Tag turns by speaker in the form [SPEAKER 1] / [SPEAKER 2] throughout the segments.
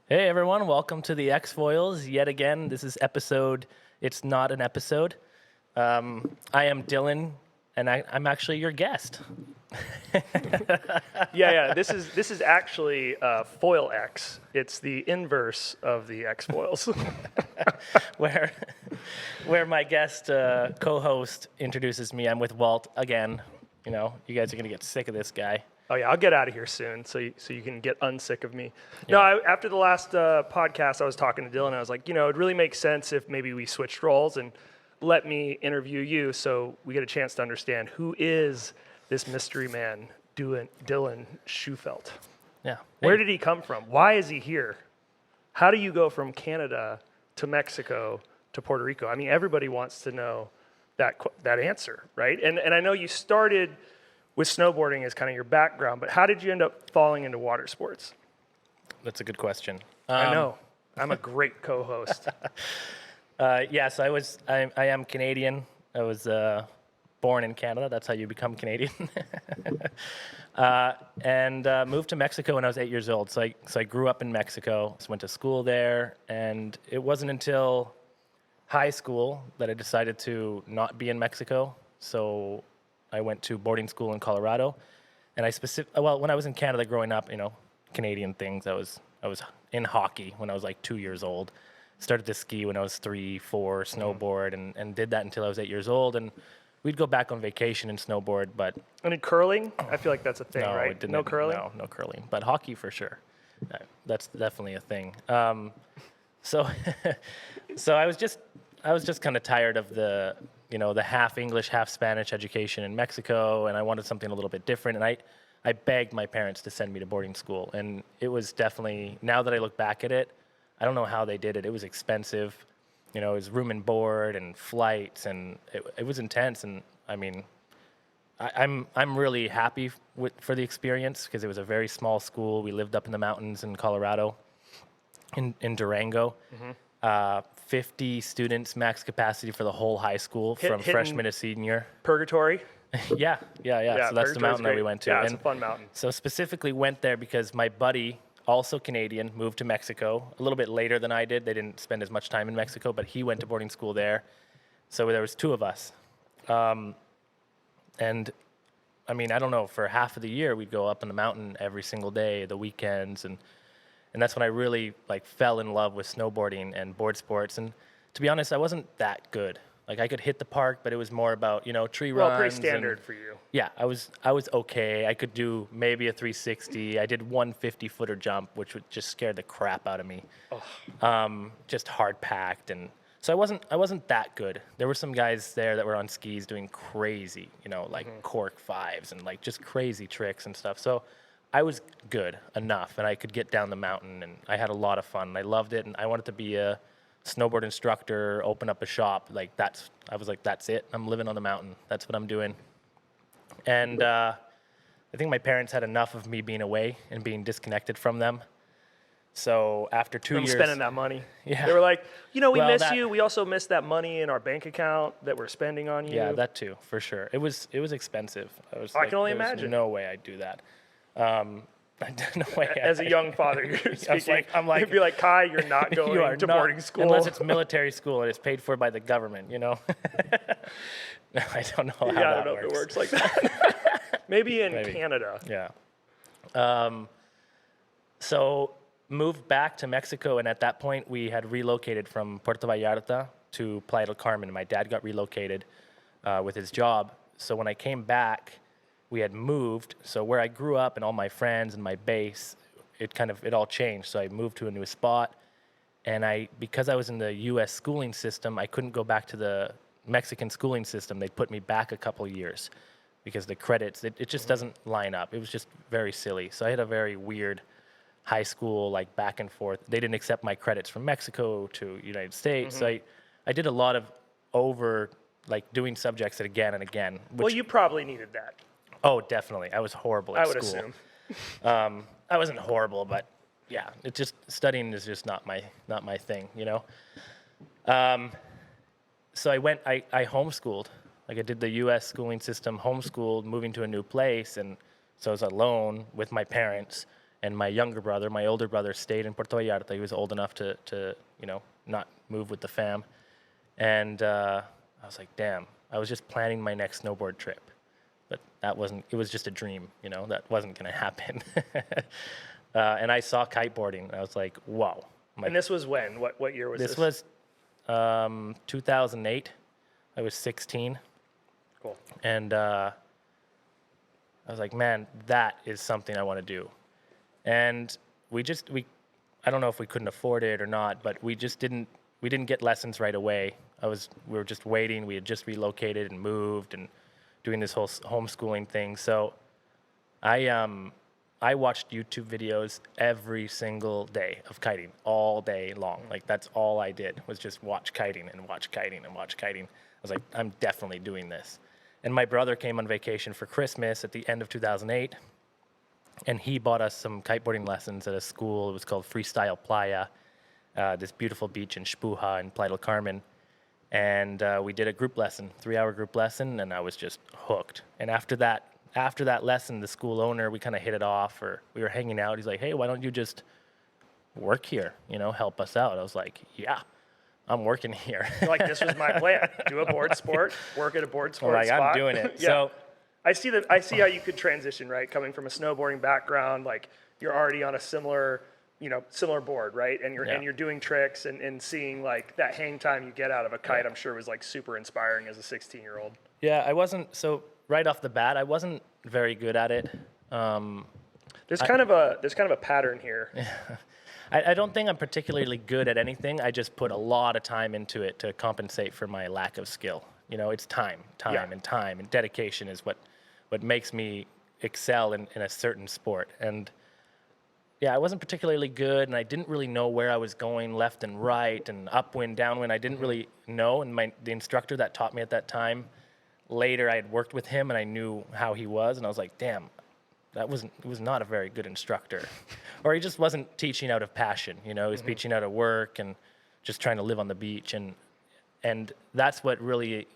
[SPEAKER 1] Hey everyone, welcome to the X-Foils yet again. This is it's not an episode. I am Dylan, and I'm actually your guest.
[SPEAKER 2] Yeah. This is actually Foil X. It's the inverse of the X foils.
[SPEAKER 1] where my guest co-host introduces me. I'm with Walt again. You know, you guys are going to get sick of this guy.
[SPEAKER 2] Oh yeah, I'll get out of here soon, so you can get unsick of me.
[SPEAKER 1] Yeah.
[SPEAKER 2] No, after the last podcast, I was talking to Dylan. I was like, it'd really make sense if maybe we switched roles and let me interview you, so we get a chance to understand who is this mystery man, Dylan Schufelt.
[SPEAKER 1] Yeah.
[SPEAKER 2] Where did he come from? Why is he here? How do you go from Canada to Mexico to Puerto Rico? I mean, everybody wants to know that answer, right? And I know you started with snowboarding as kind of your background, but how did you end up falling into water sports?
[SPEAKER 1] That's a good question.
[SPEAKER 2] I know. I'm a great co-host.
[SPEAKER 1] So I am Canadian. I was born in Canada. That's how you become Canadian. And moved to Mexico when I was 8 years old. So I grew up in Mexico. So went to school there, and it wasn't until high school that I decided to not be in Mexico. So I went to boarding school in Colorado, and when I was in Canada growing up, Canadian things. I was in hockey when I was like 2 years old. Started to ski when I was 3, 4, snowboard, and did that until I was 8 years old. And we'd go back on vacation and snowboard, but
[SPEAKER 2] Any curling? I feel like that's a thing,
[SPEAKER 1] no,
[SPEAKER 2] right?
[SPEAKER 1] it didn't.
[SPEAKER 2] No curling?
[SPEAKER 1] No curling, but hockey for sure. That's definitely a thing. So I was just kind of tired of the half English, half Spanish education in Mexico, and I wanted something a little bit different. And I begged my parents to send me to boarding school, and it was definitely, now that I look back at it, I don't know how they did it. It was expensive. It was room and board and flights, and it was intense. And I mean, I'm really happy for the experience because it was a very small school. We lived up in the mountains in Colorado, in Durango. 50 students max capacity for the whole high school from freshman to senior.
[SPEAKER 2] Purgatory?
[SPEAKER 1] Yeah. So that's the mountain that we went to.
[SPEAKER 2] Yeah, it's a fun mountain.
[SPEAKER 1] So specifically went there because my buddy, also Canadian, moved to Mexico a little bit later than I did. They didn't spend as much time in Mexico, but he went to boarding school there. So there was two of us. And I mean, I don't know, for half of the year, we'd go up in the mountain every single day, the weekends, and that's when I really fell in love with snowboarding and board sports. And to be honest, I wasn't that good. I could hit the park, but it was more about, tree runs.
[SPEAKER 2] Well, pretty standard for you.
[SPEAKER 1] Yeah, I was okay. I could do maybe a 360. I did one 50-footer jump, which would just scare the crap out of me. Just hard packed, and so I wasn't that good. There were some guys there that were on skis doing crazy, cork fives and just crazy tricks and stuff. So I was good enough, and I could get down the mountain, and I had a lot of fun. And I loved it, and I wanted to be a snowboard instructor, open up a shop. I was like, that's it. I'm living on the mountain. That's what I'm doing. And I think my parents had enough of me being away and being disconnected from them. So after 2 years,
[SPEAKER 2] spending that money.
[SPEAKER 1] Yeah.
[SPEAKER 2] They were like, we miss you. We also miss that money in our bank account that we're spending on you.
[SPEAKER 1] Yeah, that too, for sure. It was expensive.
[SPEAKER 2] I can only imagine.
[SPEAKER 1] No way I'd do that. No way.
[SPEAKER 2] As a young father, you're speaking.
[SPEAKER 1] I'm like,
[SPEAKER 2] you'd be like, Kai, you're not going to boarding school.
[SPEAKER 1] Unless it's military school and it's paid for by the government, No, I don't know how that works.
[SPEAKER 2] Yeah, I don't know if it works like that. Maybe in Canada.
[SPEAKER 1] Yeah. So moved back to Mexico, and at that point we had relocated from Puerto Vallarta to Playa del Carmen. My dad got relocated with his job. So when I came back, we had moved. So where I grew up and all my friends and my base, it all changed. So I moved to a new spot, and because I was in the U.S. schooling system, I couldn't go back to the Mexican schooling system. They put me back a couple years because the credits, it just doesn't line up. It was just very silly. So I had a very weird high school, back and forth. They didn't accept my credits from Mexico to United States. So I did a lot of doing subjects again and again.
[SPEAKER 2] Well, you probably needed that.
[SPEAKER 1] Oh, definitely. I was horrible at school.
[SPEAKER 2] I would assume.
[SPEAKER 1] I wasn't horrible, but yeah, studying is just not my thing, So I homeschooled. I did the U.S. schooling system, homeschooled, moving to a new place, and so I was alone with my parents. And my younger brother, my older brother, stayed in Puerto Vallarta. He was old enough to not move with the fam. And I was like, damn, I was just planning my next snowboard trip. But it was just a dream, that wasn't going to happen. And I saw kiteboarding, and I was like, whoa.
[SPEAKER 2] And this was when? What year was this?
[SPEAKER 1] This was 2008. I was 16.
[SPEAKER 2] Cool.
[SPEAKER 1] And I was like, man, that is something I want to do. And I don't know if we couldn't afford it or not, but we didn't get lessons right away. We were just waiting. We had just relocated and moved and doing this whole homeschooling thing. So I watched YouTube videos every single day of kiting all day long. Like that's all I did was just watch kiting and watch kiting and watch kiting. I was like, I'm definitely doing this. And my brother came on vacation for Christmas at the end of 2008. And he bought us some kiteboarding lessons at a school. It was called Freestyle Playa, this beautiful beach in Spuja in Playa del Carmen. And we did a group lesson, 3-hour group lesson, and I was just hooked. And after that lesson, the school owner, we kind of hit it off, or we were hanging out. He's like, hey, why don't you just work here, help us out? I was like, yeah, I'm working here.
[SPEAKER 2] Like, this was my plan. Do a board sport, work at a board sport spot.
[SPEAKER 1] I'm doing it.
[SPEAKER 2] Yeah.
[SPEAKER 1] So
[SPEAKER 2] I see how you could transition, right? Coming from a snowboarding background, like you're already on a similar board, right? And you're doing tricks and seeing like that hang time you get out of a kite, I'm sure was like super inspiring as a 16-year-old.
[SPEAKER 1] Yeah, so right off the bat, I wasn't very good at it.
[SPEAKER 2] There's kind of a pattern here.
[SPEAKER 1] I don't think I'm particularly good at anything. I just put a lot of time into it to compensate for my lack of skill. It's time, and dedication is what makes me excel in a certain sport. And yeah, I wasn't particularly good, and I didn't really know where I was going left and right and upwind, downwind. I didn't really know. And the instructor that taught me at that time, later I had worked with him and I knew how he was, and I was like, damn, he was not a very good instructor. Or he just wasn't teaching out of passion, he was teaching out of work and just trying to live on the beach. And that's what really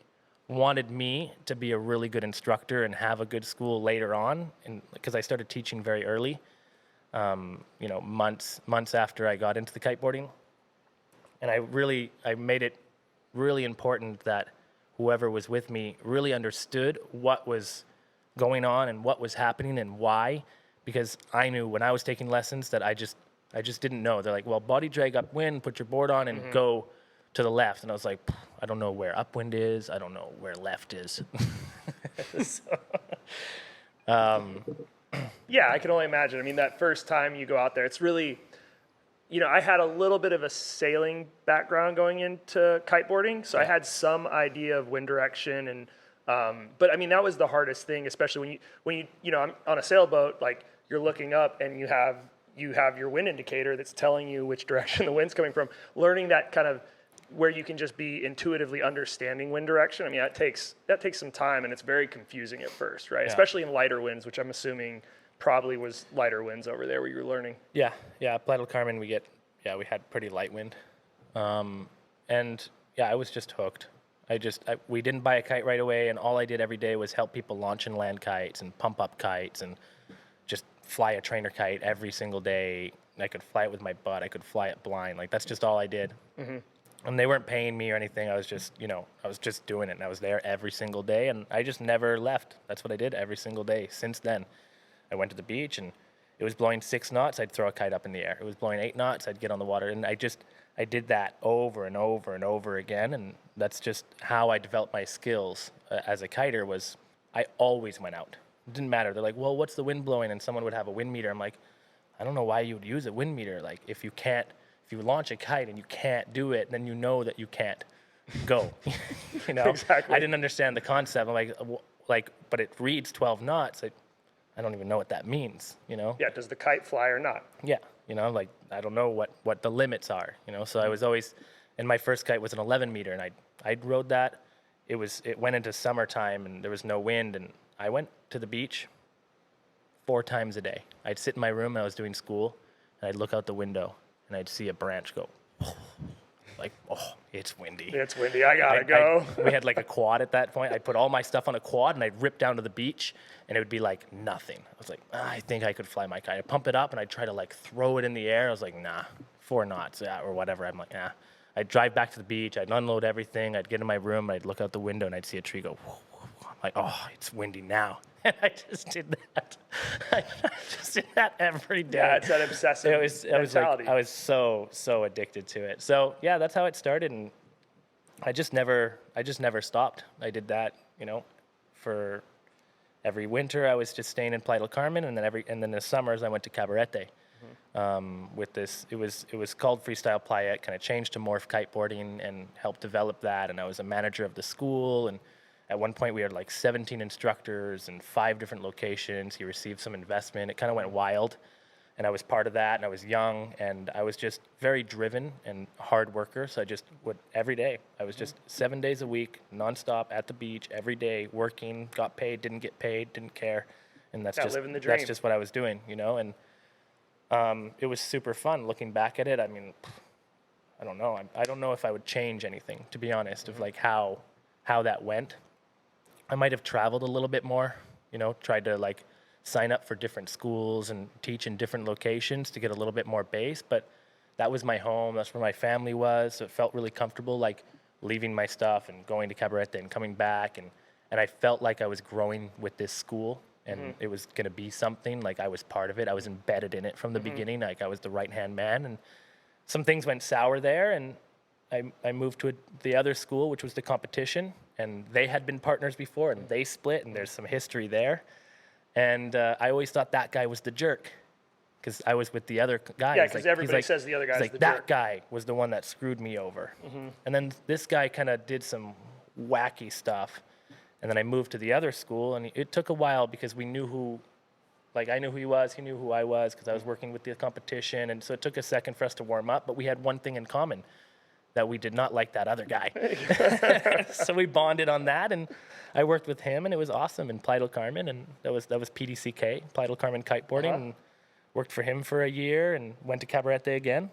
[SPEAKER 1] wanted me to be a really good instructor and have a good school later on, and because I started teaching very early, months after I got into the kiteboarding. And I made it really important that whoever was with me really understood what was going on and what was happening and why, because I knew when I was taking lessons that I just didn't know. They're like, well, body drag upwind, put your board on and go to the left. And I was like, I don't know where upwind is. I don't know where left is.
[SPEAKER 2] Yeah, I can only imagine. I mean, that first time you go out there, it's really, I had a little bit of a sailing background going into kiteboarding, so I had some idea of wind direction, and but I mean that was the hardest thing, especially when you I'm on a sailboat, like you're looking up and you have your wind indicator that's telling you which direction the wind's coming from. Learning that kind of where you can just be intuitively understanding wind direction. I mean, that takes some time, and it's very confusing at first, right? Yeah. Especially in lighter winds, which I'm assuming probably was lighter winds over there where you were learning.
[SPEAKER 1] Yeah. Playa del Carmen, we had pretty light wind. And yeah, I was just hooked. We didn't buy a kite right away, and all I did every day was help people launch and land kites and pump up kites and just fly a trainer kite every single day. I could fly it with my butt. I could fly it blind. Like, that's just all I did. Mm-hmm. And they weren't paying me or anything. I was just, I was just doing it, and I was there every single day, and I just never left. That's what I did every single day since then. I went to the beach, and it was blowing 6 knots, I'd throw a kite up in the air. It was blowing 8 knots, I'd get on the water, and I did that over and over and over again, and that's just how I developed my skills as a kiter. Was I always went out. It didn't matter. They're like, well, what's the wind blowing? And someone would have a wind meter. I'm like, I don't know why you would use a wind meter. Like, if you launch a kite and you can't do it, then you know that you can't go.
[SPEAKER 2] Exactly.
[SPEAKER 1] I didn't understand the concept. I'm like, but it reads 12 knots. I don't even know what that means,
[SPEAKER 2] Yeah, does the kite fly or not?
[SPEAKER 1] Yeah, like, I don't know what the limits are, So I was always, and my first kite was an 11 meter, and I rode that. It went into summertime, and there was no wind, and I went to the beach 4 times a day. I'd sit in my room, I was doing school, and I'd look out the window, and I'd see a branch go, like, oh, it's windy.
[SPEAKER 2] It's windy. I gotta go.
[SPEAKER 1] We had like a quad at that point. I'd put all my stuff on a quad and I'd rip down to the beach and it would be like nothing. I was like, I think I could fly my kite. I'd pump it up and I'd try to like throw it in the air. I was like, nah, 4 knots or whatever. I'm like, nah. I'd drive back to the beach. I'd unload everything. I'd get in my room. I'd look out the window and I'd see a tree go, whoa, whoa, whoa. I'm like, oh, it's windy now. And I just did that. I just did that every day.
[SPEAKER 2] Yeah, it's that obsessive mentality.
[SPEAKER 1] I was so addicted to it. So yeah, that's how it started, and I just never stopped. I did that, for every winter. I was just staying in Playa del Carmen, and then the summers I went to Cabarete. With this, it was called Freestyle Playa. It kind of changed to Morph Kiteboarding and helped develop that. And I was a manager of the school, and at one point we had like 17 instructors and 5 different locations. He received some investment. It kind of went wild, and I was part of that. And I was young, and I was just very driven and hard worker. So I just would every day. I was just 7 days a week, nonstop at the beach every day, working. Got paid, didn't get paid, didn't care, and that's just
[SPEAKER 2] living the dream.
[SPEAKER 1] That's just what I was doing, and. It was super fun looking back at it. I mean, I don't know. I don't know if I would change anything, to be honest, of like how that went. I might have traveled a little bit more, tried to like sign up for different schools and teach in different locations to get a little bit more base. But that was my home. That's where my family was. So it felt really comfortable, like leaving my stuff and going to Cabarete and coming back. And I felt like I was growing with this school. And it was going to be something, like I was part of it. I was embedded in it from the beginning, like I was the right-hand man. And some things went sour there, and I moved to the other school, which was the competition. And they had been partners before, and they split, and there's some history there. And I always thought that guy was the jerk, because I was with the other guy.
[SPEAKER 2] Yeah, because everybody says the other guy's the jerk.
[SPEAKER 1] That guy was the one that screwed me over. And then this guy kind of did some wacky stuff. And then I moved to the other school, and it took a while because we knew I knew who he was, he knew who I was, because I was working with the competition, and so it took a second for us to warm up, but we had one thing in common, that we did not like that other guy. So we bonded on that, and I worked with him, and it was awesome in Playa del Carmen, and that was PDCK, Playa del Carmen Kiteboarding, and worked for him for a year, and went to Cabarete again.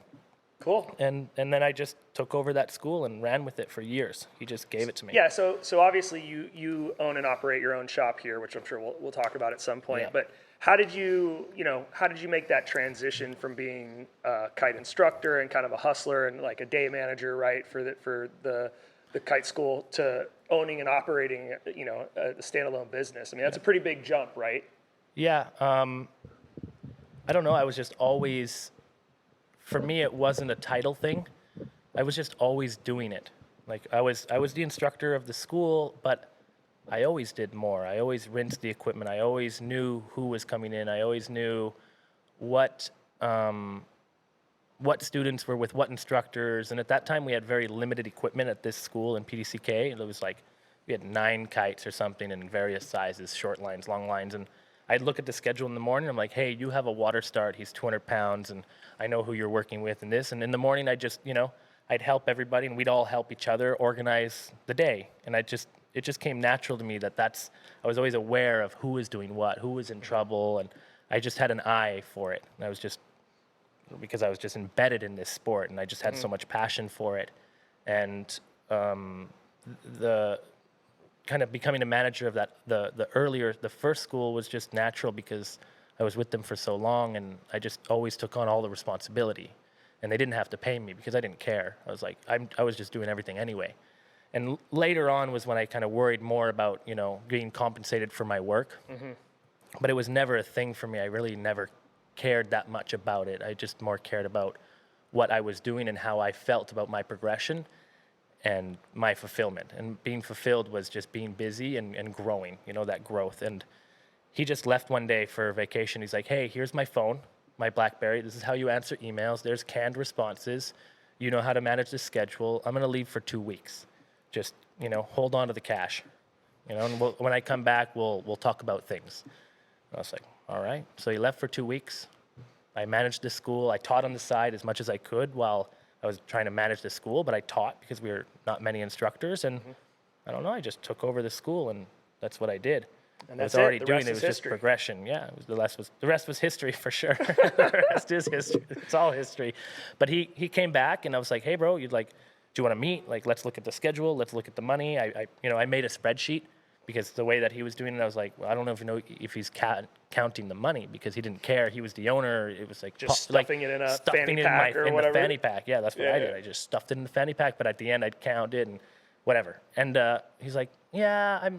[SPEAKER 2] Cool.
[SPEAKER 1] And then I just took over that school and ran with it for years. He just gave it to me.
[SPEAKER 2] Yeah, so obviously you own and operate your own shop here, which I'm sure we'll talk about at some point. Yeah. But how did you make that transition from being a kite instructor and kind of a hustler and like a day manager, right, for the kite school to owning and operating, a standalone business? I mean, that's a pretty big jump, right?
[SPEAKER 1] Yeah. I don't know. I was just always. For me, it wasn't a title thing. I was just always doing it. Like I was the instructor of the school, but I always did more. I always rinsed the equipment. I always knew who was coming in. I always knew what students were with what instructors. And at that time, we had very limited equipment at this school in PDCK. It was like we had 9 kites or something in various sizes, short lines, long lines, and I'd look at the schedule in the morning. I'm like, hey, you have a water start. He's 200 pounds, and I know who you're working with and this. And in the morning, I'd just, I'd help everybody, and we'd all help each other organize the day. And it just came natural to me I was always aware of who was doing what, who was in trouble, and I just had an eye for it. And because I was just embedded in this sport, and I just had so much passion for it. And the kind of becoming a manager of that, the first school was just natural because I was with them for so long, and I just always took on all the responsibility, and they didn't have to pay me because I didn't care. I was like, I was just doing everything anyway. And later on was when I kind of worried more about, getting compensated for my work, but it was never a thing for me. I really never cared that much about it. I just more cared about what I was doing and how I felt about my progression and my fulfillment. And being fulfilled was just being busy and growing, that growth. And he just left one day for vacation. He's like, hey, here's my phone, my BlackBerry. This is how you answer emails. There's canned responses. You know how to manage the schedule. I'm going to leave for 2 weeks. Just, hold on to the cash. And when I come back, we'll talk about things. And I was like, all right. So he left for 2 weeks. I managed the school. I taught on the side as much as I could while I was trying to manage the school, but I taught because we were not many instructors, and I don't know, I just took over the school, and that's what I did.
[SPEAKER 2] And that's
[SPEAKER 1] I was already doing
[SPEAKER 2] it.
[SPEAKER 1] It was just progression. Yeah, the rest was history for sure. The rest is history. It's all history. But he came back, and I was like, hey, bro, do you want to meet? Like, let's look at the schedule. Let's look at the money. I made a spreadsheet because the way that he was doing it, I was like, well, I don't know if he's counting the money because he didn't care. He was the owner. It was like
[SPEAKER 2] just stuffing it in a fanny pack or whatever.
[SPEAKER 1] The fanny pack. Yeah, that's what I did. I just stuffed it in the fanny pack, but at the end I'd count it and whatever. And he's like, yeah,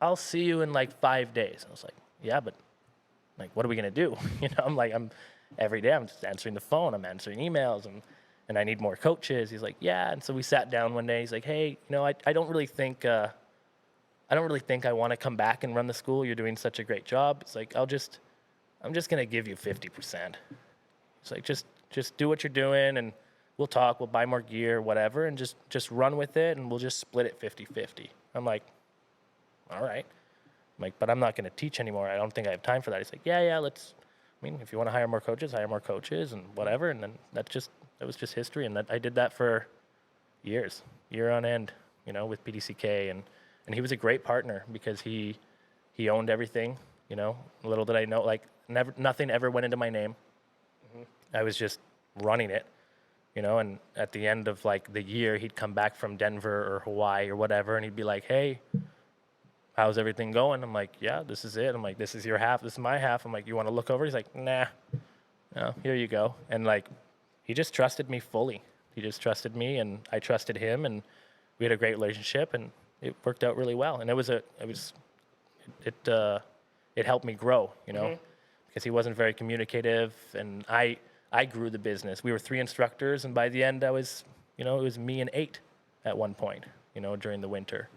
[SPEAKER 1] I'll see you in like 5 days. I was like, yeah, but like, what are we gonna do? I'm every day I'm just answering the phone. I'm answering emails and I need more coaches. He's like, yeah. And so we sat down one day. He's like, hey, I don't really think I want to come back and run the school. You're doing such a great job. It's like, I'm just going to give you 50%. It's like, just do what you're doing and we'll talk, we'll buy more gear, whatever, and just run with it and we'll just split it 50-50. I'm like, all right. I'm like, but I'm not going to teach anymore. I don't think I have time for that. He's like, yeah, if you want to hire more coaches and whatever. And then that was just history. And I did that for years, year on end, with PDCK and he was a great partner because he owned everything, Little did I know, like nothing ever went into my name. Mm-hmm. I was just running it, and at the end of like the year, he'd come back from Denver or Hawaii or whatever, and he'd be like, hey, how's everything going? I'm like, yeah, this is it. I'm like, this is your half, this is my half. I'm like, you want to look over? He's like, nah, no, here you go. And like, he just trusted me fully. He just trusted me and I trusted him and we had a great relationship and it worked out really well, and it helped me grow,
[SPEAKER 2] Mm-hmm.
[SPEAKER 1] because he wasn't very communicative, and I grew the business. We were 3 instructors, and by the end, it was me and 8 at one point, during the winter.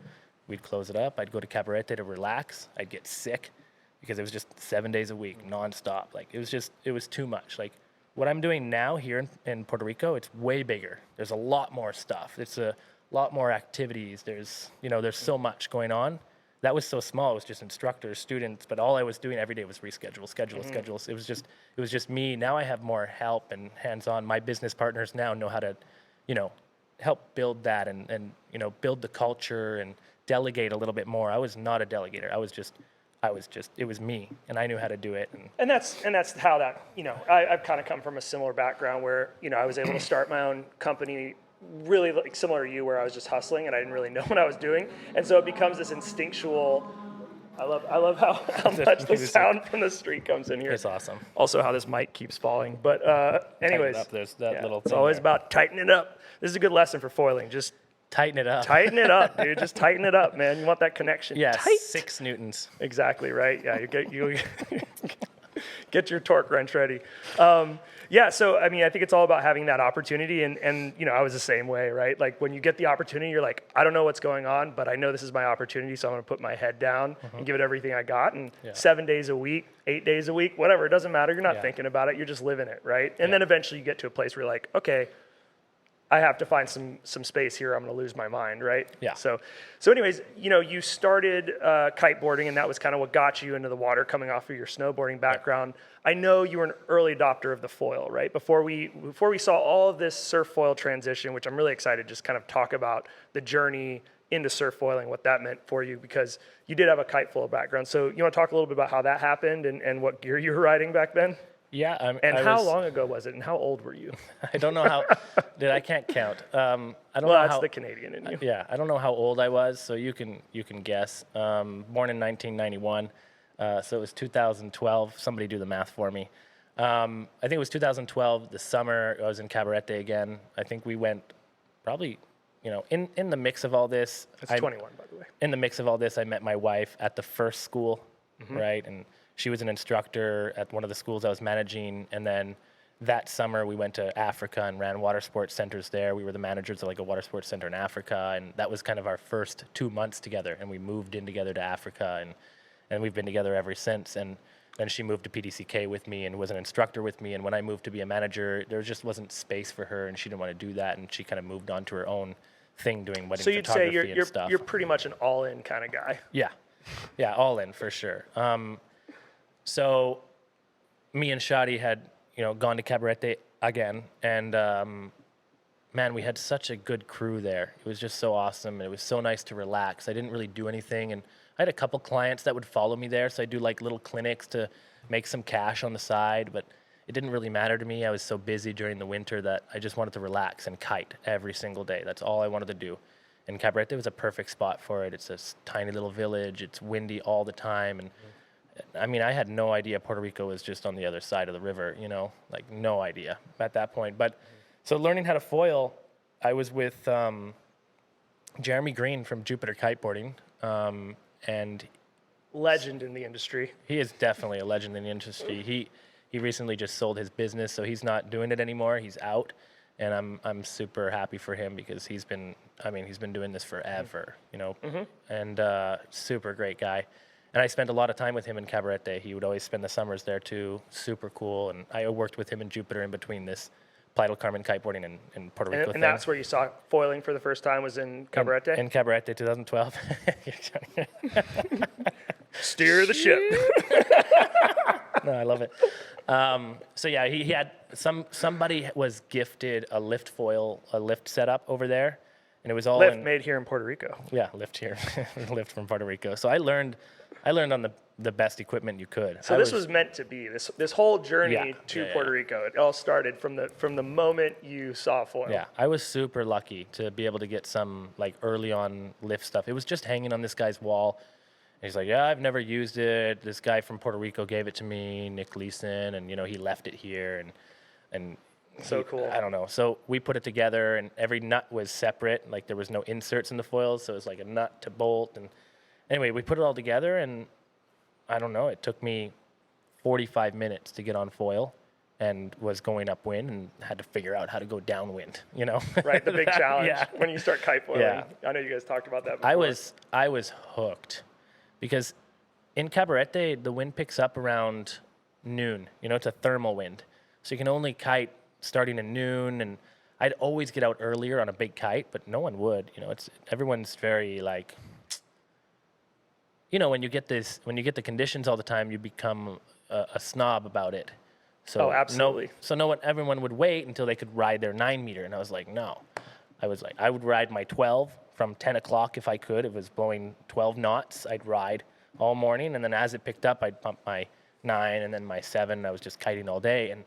[SPEAKER 1] We'd close it up. I'd go to Cabarete to relax. I'd get sick because it was just 7 days a week, nonstop. Like it was too much. Like what I'm doing now here in Puerto Rico, it's way bigger. There's a lot more stuff. It's a lot more activities. There's so much going on. That was so small. It was just instructors, students, but all I was doing every day was schedule. It was just me. Now I have more help and hands-on. My business partners now know how to, help build that and build the culture and delegate a little bit more. I was not a delegator. It was me, and I knew how to do it.
[SPEAKER 2] And that's how that, I've kind of come from a similar background where, I was able to start my own company really like similar to you, where I was just hustling and I didn't really know what I was doing. And so it becomes this instinctual, I love how much the sound from the street comes in here.
[SPEAKER 1] It's awesome.
[SPEAKER 2] Also how this mic keeps falling. But anyways,
[SPEAKER 1] there's that little
[SPEAKER 2] it's
[SPEAKER 1] thing
[SPEAKER 2] always
[SPEAKER 1] there.
[SPEAKER 2] About tightening it up. This is a good lesson for foiling. Just
[SPEAKER 1] tighten it up.
[SPEAKER 2] Tighten it up, dude. Just tighten it up, man. You want that connection.
[SPEAKER 1] Yeah,
[SPEAKER 2] tight.
[SPEAKER 1] 6 newtons.
[SPEAKER 2] Exactly, right? Yeah, you get your torque wrench ready. So I think it's all about having that opportunity, and I was the same way, right? Like when you get the opportunity, you're like, I don't know what's going on, but I know this is my opportunity, so I'm going to put my head down and give it everything I got. And 7 days a week, 8 days a week, whatever, it doesn't matter. You're not thinking about it. You're just living it, right? And then eventually you get to a place where you're like, okay, I have to find some space here. I'm going to lose my mind, right?
[SPEAKER 1] Yeah.
[SPEAKER 2] So anyways, you started kiteboarding, and that was kind of what got you into the water, coming off of your snowboarding background. I know you were an early adopter of the foil, right? Before we saw all of this surf foil transition, which I'm really excited to just kind of talk about the journey into surf foiling, what that meant for you, because you did have a kite foil background. So you want to talk a little bit about how that happened and what gear you were riding back then?
[SPEAKER 1] Yeah.
[SPEAKER 2] How long ago was it, and how old were you?
[SPEAKER 1] I don't know how. I can't count. I don't know
[SPEAKER 2] that's
[SPEAKER 1] how,
[SPEAKER 2] the Canadian in you.
[SPEAKER 1] Yeah, I don't know how old I was, so you can guess. Born in 1991, so it was 2012. Somebody do the math for me. I think it was 2012. The summer I was in Cabarete again. I think we went probably, in the mix of all this.
[SPEAKER 2] That's 21, by the way.
[SPEAKER 1] In the mix of all this, I met my wife at the first school, right? And she was an instructor at one of the schools I was managing, and then that summer we went to Africa and ran water sports centers there. We were the managers of like a water sports center in Africa, and that was kind of our first 2 months together, and we moved in together to Africa, and we've been together ever since. And then she moved to PDCK with me and was an instructor with me, and when I moved to be a manager, there just wasn't space for her, and she didn't want to do that, and she kind of moved on to her own thing, doing wedding photography and stuff.
[SPEAKER 2] So you'd say you're pretty much an all-in kind of guy.
[SPEAKER 1] Yeah, all in for sure. So me and Shadi had, gone to Cabarete again, and man, we had such a good crew there. It was just so awesome. It was so nice to relax. I didn't really do anything, and I had a couple clients that would follow me there, so I do like little clinics to make some cash on the side, but it didn't really matter to me. I was so busy during the winter that I just wanted to relax and kite every single day. That's all I wanted to do. And Cabarete was a perfect spot for it. It's a tiny little village. It's windy all the time. And I mean, I had no idea Puerto Rico was just on the other side of the river, you know, like no idea at that point. But so learning how to foil, I was with Jeremy Green from Jupiter Kiteboarding. And
[SPEAKER 2] Legend in the industry.
[SPEAKER 1] he is definitely a legend in the industry. He recently just sold his business, so he's not doing it anymore. He's out. And I'm super happy for him because he's been doing this forever, you know, and super great guy. And I spent a lot of time with him in Cabarete. He would always spend the summers there too. Super cool. And I worked with him in Jupiter in between this Playa del Carmen kiteboarding and Puerto Rico thing.
[SPEAKER 2] And that's where you saw foiling for the first time was in Cabarete?
[SPEAKER 1] In Cabarete 2012.
[SPEAKER 2] Steer the ship.
[SPEAKER 1] No, I love it. So yeah, he had somebody was gifted a lift setup over there, and it was all
[SPEAKER 2] Lift made here in Puerto Rico.
[SPEAKER 1] Yeah, lift here, lift from Puerto Rico. So I learned on the best equipment you could.
[SPEAKER 2] So this was meant to be this whole journey to Puerto Rico. It all started from the moment you saw foil.
[SPEAKER 1] Yeah, I was super lucky to be able to get some like early on lift stuff. It was just hanging on this guy's wall. He's like, yeah, I've never used it. This guy from Puerto Rico gave it to me, Nick Leeson, and you know he left it here, and
[SPEAKER 2] so cool.
[SPEAKER 1] I don't know. So we put it together, and every nut was separate. Like there was no inserts in the foils, so it was like a nut to bolt. And anyway, we put it all together, and I don't know. It took me 45 minutes to get on foil, and was going upwind, and had to figure out how to go downwind. You know,
[SPEAKER 2] right? The big challenge when you start kite foiling.
[SPEAKER 1] Yeah.
[SPEAKER 2] I know you guys talked about that before.
[SPEAKER 1] I was hooked. Because in Cabarete, the wind picks up around noon. You know, it's a thermal wind. So you can only kite starting at noon. And I'd always get out earlier on a big kite, but no one would. You know, everyone's very like, you know, when you get the conditions all the time, you become a snob about it. So
[SPEAKER 2] absolutely.
[SPEAKER 1] Everyone would wait until they could ride their 9 meter. And I was like, no. I would ride my 12 from 10 o'clock if I could. It was blowing 12 knots. I'd ride all morning, and then as it picked up, I'd pump my 9 and then my 7. I was just kiting all day. And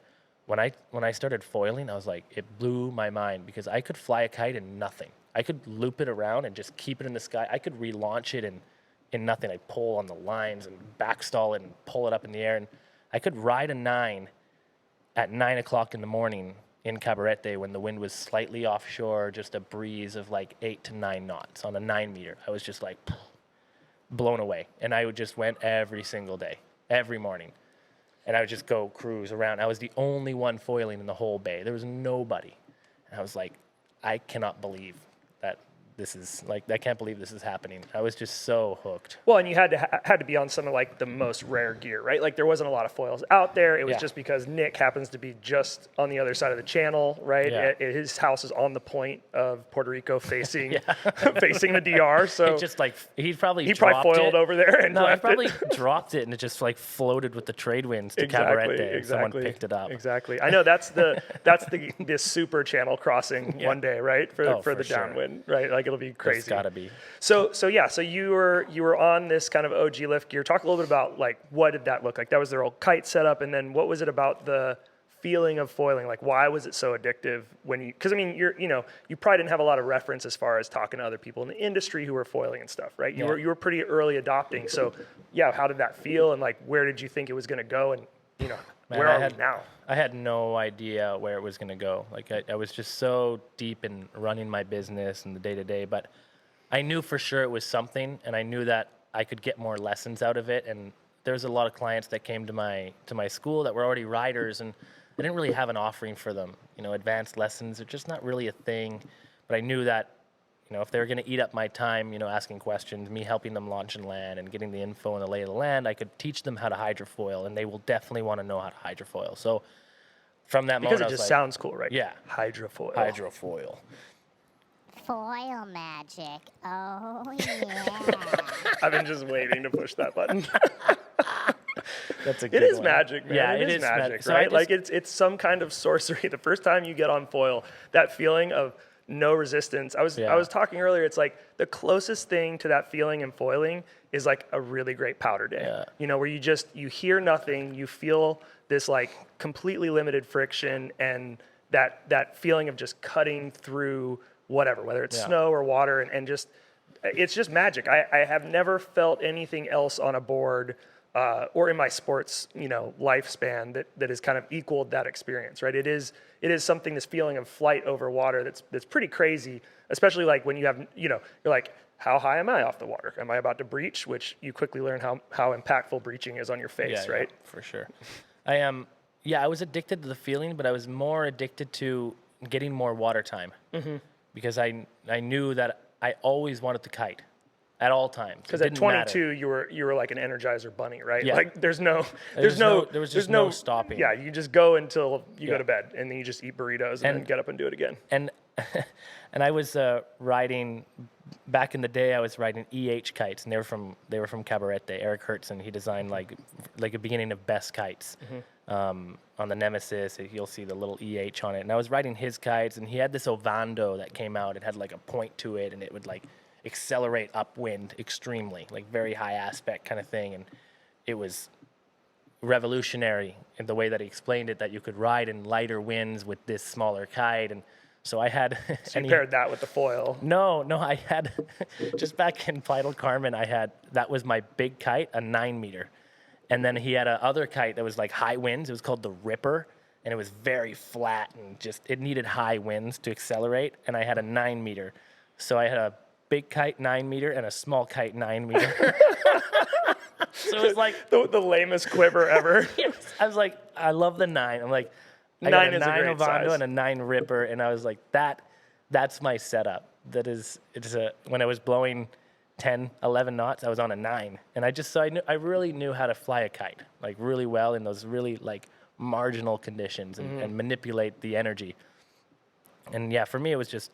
[SPEAKER 1] when I started foiling, I was like, it blew my mind because I could fly a kite in nothing. I could loop it around and just keep it in the sky. I could relaunch it in nothing. I'd pull on the lines and backstall it and pull it up in the air. And I could ride a 9 at 9 o'clock in the morning in Cabarete when the wind was slightly offshore, just a breeze of like 8 to 9 knots on a 9 meter. I was just like blown away. And I would just went every single day, every morning. And I would just go cruise around. I was the only one foiling in the whole bay. There was nobody. And I was like, I cannot believe that I can't believe this is happening. I was just so hooked.
[SPEAKER 2] Well, and you had to be on some of like the most rare gear, right? Like there wasn't a lot of foils out there. It was just because Nick happens to be just on the other side of the channel, right?
[SPEAKER 1] Yeah.
[SPEAKER 2] His house is on the point of Puerto Rico facing facing the DR. So
[SPEAKER 1] it just like he probably
[SPEAKER 2] foiled over there and
[SPEAKER 1] I
[SPEAKER 2] left
[SPEAKER 1] probably
[SPEAKER 2] it.
[SPEAKER 1] dropped it and it just like floated with the trade winds to Cabarete. And someone picked it up.
[SPEAKER 2] Exactly. I know that's the super channel crossing one day, right? For the
[SPEAKER 1] sure.
[SPEAKER 2] downwind, right? Like it'll be crazy.
[SPEAKER 1] It's gotta be.
[SPEAKER 2] So you were on this kind of OG lift gear. Talk a little bit about like what did that look like? That was their old kite setup, and then what was it about the feeling of foiling? Like why was it so addictive when you? Because I mean you probably didn't have a lot of reference as far as talking to other people in the industry who were foiling and stuff, right? You were pretty early adopting. So how did that feel, and like where did you think it was going to go, and where are we now?
[SPEAKER 1] I had no idea where it was going to go. Like I was just so deep in running my business and the day-to-day, but I knew for sure it was something, and I knew that I could get more lessons out of it. And there's a lot of clients that came to my school that were already riders, and I didn't really have an offering for them. Advanced lessons are just not really a thing. But I knew that, if they were going to eat up my time, asking questions, me helping them launch and land and getting the info and the lay of the land, I could teach them how to hydrofoil, and they will definitely want to know how to hydrofoil. So from that moment,
[SPEAKER 2] because it just sounds cool, right?
[SPEAKER 1] Yeah.
[SPEAKER 2] Hydrofoil.
[SPEAKER 1] Hydrofoil.
[SPEAKER 3] Foil magic. Oh, yeah.
[SPEAKER 2] I've been just waiting to push that button.
[SPEAKER 1] That's a good
[SPEAKER 2] It is
[SPEAKER 1] one.
[SPEAKER 2] magic, man.
[SPEAKER 1] Yeah,
[SPEAKER 2] it is magic,
[SPEAKER 1] So
[SPEAKER 2] right? Like it's some kind of sorcery. The first time you get on foil, that feeling of no resistance. I was talking earlier, it's like the closest thing to that feeling in foiling is like a really great powder day.
[SPEAKER 1] Yeah.
[SPEAKER 2] Where you hear nothing, you feel this like completely limited friction and that feeling of just cutting through whatever, whether it's snow or water, and just, it's just magic. I have never felt anything else on a board or in my sports, lifespan that has kind of equaled that experience, right? It is something, this feeling of flight over water that's pretty crazy, especially like when you have, you're like, how high am I off the water? Am I about to breach? Which you quickly learn how impactful breaching is on your face, right?
[SPEAKER 1] Yeah, for sure. I am. I was addicted to the feeling, but I was more addicted to getting more water time because I knew that I always wanted to kite at all times.
[SPEAKER 2] Because at 22, you were like an Energizer bunny, right?
[SPEAKER 1] Yeah.
[SPEAKER 2] Like there was just no stopping. Yeah, you just go until you go to bed, and then you just eat burritos and then get up and do it again.
[SPEAKER 1] And and I was riding. Back in the day, I was riding EH kites, and they were from Cabarete. Eric Hertzen, he designed like a beginning of best kites. On the Nemesis, you'll see the little EH on it. And I was riding his kites, and he had this Ovando that came out. It had like a point to it, and it would like accelerate upwind extremely, like very high aspect kind of thing. And it was revolutionary in the way that he explained it, that you could ride in lighter winds with this smaller kite. And so I had...
[SPEAKER 2] So you paired that with the foil?
[SPEAKER 1] No, I had... just back in Playa del Carmen, that was my big kite, a 9 meter. And then he had a other kite that was like high winds. It was called the Ripper, and it was very flat and it needed high winds to accelerate. And I had a 9 meter. So I had a big kite 9 meter and a small kite 9 meter. So it was like...
[SPEAKER 2] the lamest quiver ever.
[SPEAKER 1] Yes. I was like, I love the 9. I'm like... I
[SPEAKER 2] 9
[SPEAKER 1] got a
[SPEAKER 2] is
[SPEAKER 1] 9
[SPEAKER 2] a great
[SPEAKER 1] Ovando
[SPEAKER 2] size.
[SPEAKER 1] and a 9 Ripper, and I was like, that's my setup. When I was blowing 10, 11 knots, I was on a 9. And I really knew how to fly a kite, like really well in those really like marginal conditions and manipulate the energy. And yeah, for me, it was just,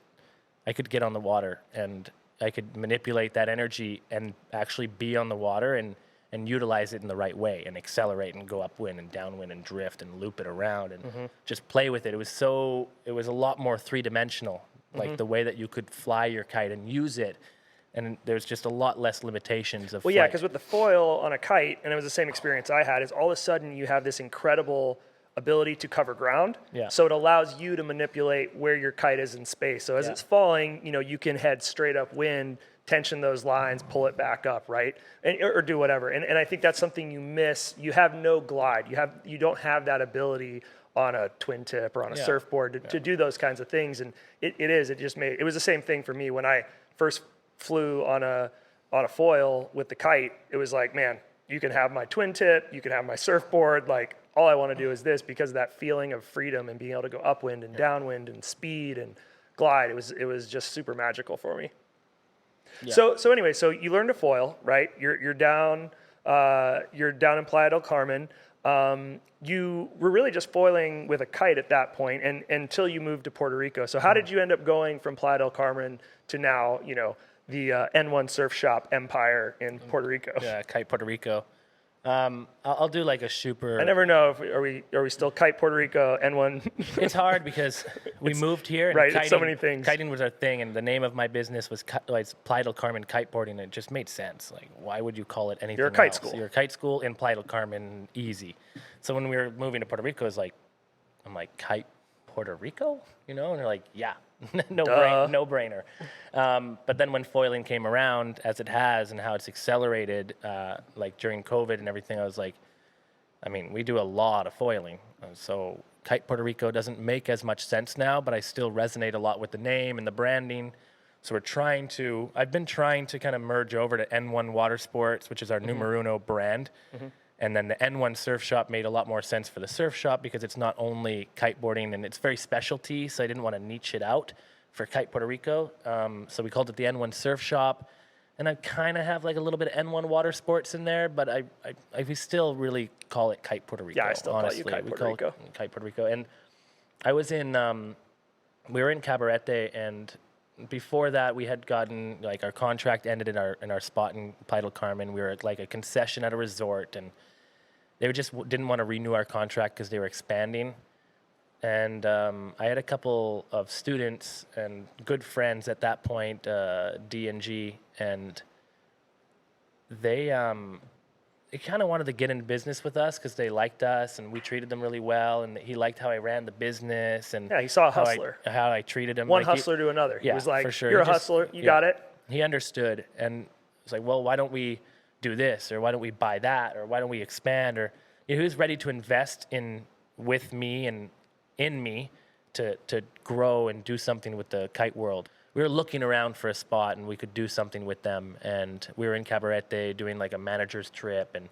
[SPEAKER 1] I could get on the water and I could manipulate that energy and actually be on the water and utilize it in the right way and accelerate and go upwind and downwind and drift and loop it around and just play with it. It was a lot more three-dimensional, like the way that you could fly your kite and use it. And there's just a lot less limitations of
[SPEAKER 2] Well,
[SPEAKER 1] flight.
[SPEAKER 2] yeah, because with the foil on a kite, and it was the same experience I had, is all of a sudden you have this incredible ability to cover ground.
[SPEAKER 1] Yeah.
[SPEAKER 2] So it allows you to manipulate where your kite is in space. So as it's falling, you can head straight upwind, tension those lines, pull it back up, right? Or do whatever. And I think that's something you miss. You have no glide. You don't have that ability on a twin tip or on a surfboard to do those kinds of things. And it was the same thing for me when I first flew on a foil with the kite. It was like, man, you can have my twin tip, you can have my surfboard, like all I want to do is this, because of that feeling of freedom and being able to go upwind and downwind and speed and glide. It was just super magical for me. Yeah. So anyway, so you learn to foil, right? You're down in Playa del Carmen. You were really just foiling with a kite at that point, and until you moved to Puerto Rico. So how did you end up going from Playa del Carmen to now, the N1 Surf Shop empire in Puerto Rico?
[SPEAKER 1] Yeah, Kite Puerto Rico. I'll do like a super...
[SPEAKER 2] I never know if are we still Kite Puerto Rico, N1?
[SPEAKER 1] It's hard because we moved here. And
[SPEAKER 2] right, it's so many things.
[SPEAKER 1] Kiting was our thing, and the name of my business was Playa del Carmen Kiteboarding, and it just made sense. Like, why would you call it anything
[SPEAKER 2] You're a kite
[SPEAKER 1] else?
[SPEAKER 2] school.
[SPEAKER 1] You're a kite school in Playa del Carmen, easy. So when we were moving to Puerto Rico, I'm like, Kite Puerto Rico? And they're like, yeah, no brainer. But then when foiling came around, as it has, and how it's accelerated, like during COVID and everything, I was like, we do a lot of foiling. So Kite Puerto Rico doesn't make as much sense now, but I still resonate a lot with the name and the branding. So I've been trying to kind of merge over to N1 Watersports, which is our Numero brand. And then the N1 Surf Shop made a lot more sense for the surf shop because it's not only kiteboarding and it's very specialty, so I didn't want to niche it out for Kite Puerto Rico. So we called it the N1 Surf Shop. And I kind of have like a little bit of N1 Watersports in there, but I still really call it Kite Puerto Rico.
[SPEAKER 2] Yeah, I still
[SPEAKER 1] honestly.
[SPEAKER 2] call you Kite Puerto Rico.
[SPEAKER 1] Kite Puerto Rico. And I was we were in Cabarete, and before that, we had gotten, like, our contract ended in our spot in Playa del Carmen. We were at like a concession at a resort, and they just didn't want to renew our contract because they were expanding. And I had a couple of students and good friends at that point, D and G, and they kind of wanted to get into business with us because they liked us and we treated them really well, and he liked how I ran the business and
[SPEAKER 2] Yeah, he saw a hustler.
[SPEAKER 1] how I treated him.
[SPEAKER 2] One
[SPEAKER 1] Like,
[SPEAKER 2] hustler to another. He
[SPEAKER 1] yeah,
[SPEAKER 2] was like,
[SPEAKER 1] for sure.
[SPEAKER 2] you're
[SPEAKER 1] He
[SPEAKER 2] a
[SPEAKER 1] just-
[SPEAKER 2] hustler, you
[SPEAKER 1] yeah.
[SPEAKER 2] got it.
[SPEAKER 1] He understood, and it's like, well, why don't we do this, or why don't we buy that, or why don't we expand, or he was ready to invest with me and in me to grow and do something with the kite world. We were looking around for a spot and we could do something with them, and we were in Cabarete doing like a manager's trip and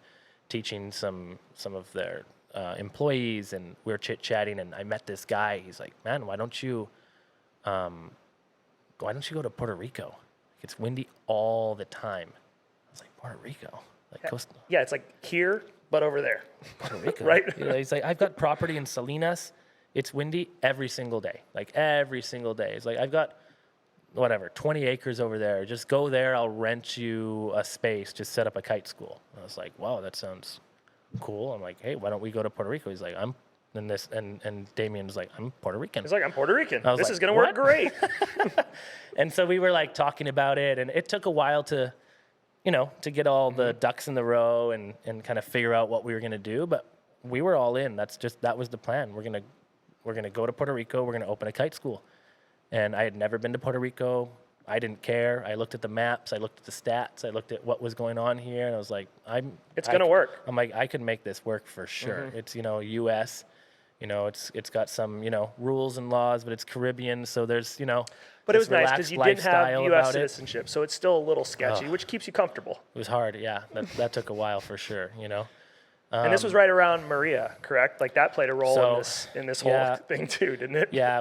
[SPEAKER 1] teaching some of their employees, and we were chit-chatting, and I met this guy. He's like, man, why don't you go to Puerto Rico? It's windy all the time. I was like, Puerto Rico? Like coastal?
[SPEAKER 2] Yeah, it's like here, but over there.
[SPEAKER 1] Puerto Rico.
[SPEAKER 2] Right?
[SPEAKER 1] Yeah, he's like, I've got property in Salinas. It's windy every single day. Like every single day. It's like, I've got 20 acres over there. Just go there. I'll rent you a space. Just set up a kite school. I was like, wow, that sounds cool. I'm like, hey, why don't we go to Puerto Rico? He's like, and Damien's like, I'm Puerto Rican.
[SPEAKER 2] He's like, I'm Puerto Rican.
[SPEAKER 1] I was
[SPEAKER 2] This
[SPEAKER 1] like,
[SPEAKER 2] is going to work
[SPEAKER 1] what?
[SPEAKER 2] great.
[SPEAKER 1] And so we were like talking about it, and it took a while to get all the ducks in the row and kind of figure out what we were going to do. But we were all in. That was the plan. We're going to go to Puerto Rico. We're going to open a kite school. And I had never been to Puerto Rico. I didn't care. I looked at the maps. I looked at the stats. I looked at what was going on here. And I was like,
[SPEAKER 2] It's going to work.
[SPEAKER 1] I'm like, I could make this work for sure. It's, U.S., it's got some, rules and laws, but it's Caribbean. So there's,
[SPEAKER 2] But it was
[SPEAKER 1] this
[SPEAKER 2] nice because
[SPEAKER 1] relaxed
[SPEAKER 2] you didn't have
[SPEAKER 1] lifestyle
[SPEAKER 2] U.S.
[SPEAKER 1] about it.
[SPEAKER 2] citizenship, so it's still a little sketchy, which keeps you comfortable.
[SPEAKER 1] It was hard. Yeah. That took a while for sure,
[SPEAKER 2] And this was right around Maria, correct? Like that played a role in this whole
[SPEAKER 1] yeah.
[SPEAKER 2] thing too, didn't it?
[SPEAKER 1] Yeah,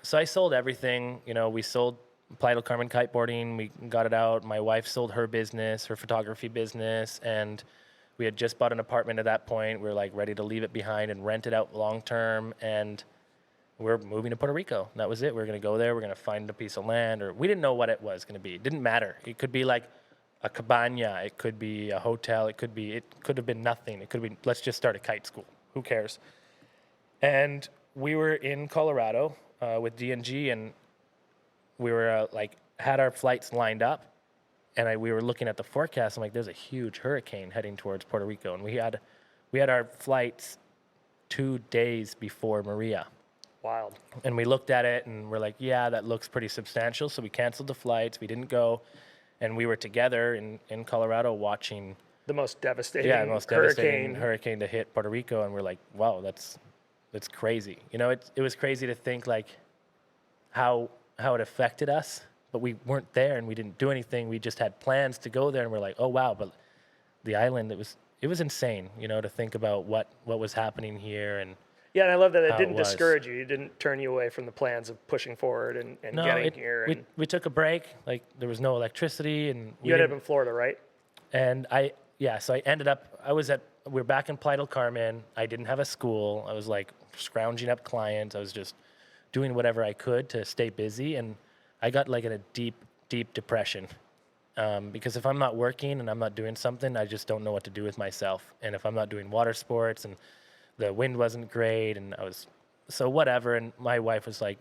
[SPEAKER 1] so I sold everything. We sold Playa del Carmen kiteboarding. We got it out. My wife sold her business, her photography business, and we had just bought an apartment at that point. We were like ready to leave it behind and rent it out long term, and we're moving to Puerto Rico. And that was it. We were going to go there. We're going to find a piece of land, or we didn't know what it was going to be. It didn't matter. It could be like a cabana. It could be a hotel. It could have been nothing. It could have been, let's just start a kite school. Who cares? And we were in Colorado with D&G, and we were had our flights lined up, and we were looking at the forecast. I'm like, there's a huge hurricane heading towards Puerto Rico, and we had our flights 2 days before Maria.
[SPEAKER 2] Wild.
[SPEAKER 1] And we looked at it, and we're like, yeah, that looks pretty substantial. So we canceled the flights. We didn't go, and we were together in Colorado watching
[SPEAKER 2] The most devastating
[SPEAKER 1] devastating hurricane to hit Puerto Rico, and we're like, wow, that's crazy. It was crazy to think like how it affected us, but we weren't there and we didn't do anything. We just had plans to go there, and we're like, oh wow, but the island, it was insane, to think about what was happening here. And
[SPEAKER 2] Yeah, and I love that it
[SPEAKER 1] how
[SPEAKER 2] didn't
[SPEAKER 1] it was.
[SPEAKER 2] discourage you. It didn't turn you away from the plans of pushing forward and
[SPEAKER 1] no,
[SPEAKER 2] getting here. And
[SPEAKER 1] we took a break. Like there was no electricity, and
[SPEAKER 2] you ended up in Florida, right?
[SPEAKER 1] And so I ended up, we were back in Playa del Carmen. I didn't have a school. I was like scrounging up clients. I was just doing whatever I could to stay busy. And I got like in a deep, deep depression. Because if I'm not working and I'm not doing something, I just don't know what to do with myself. And if I'm not doing water sports, and the wind wasn't great, and so whatever. And my wife was like,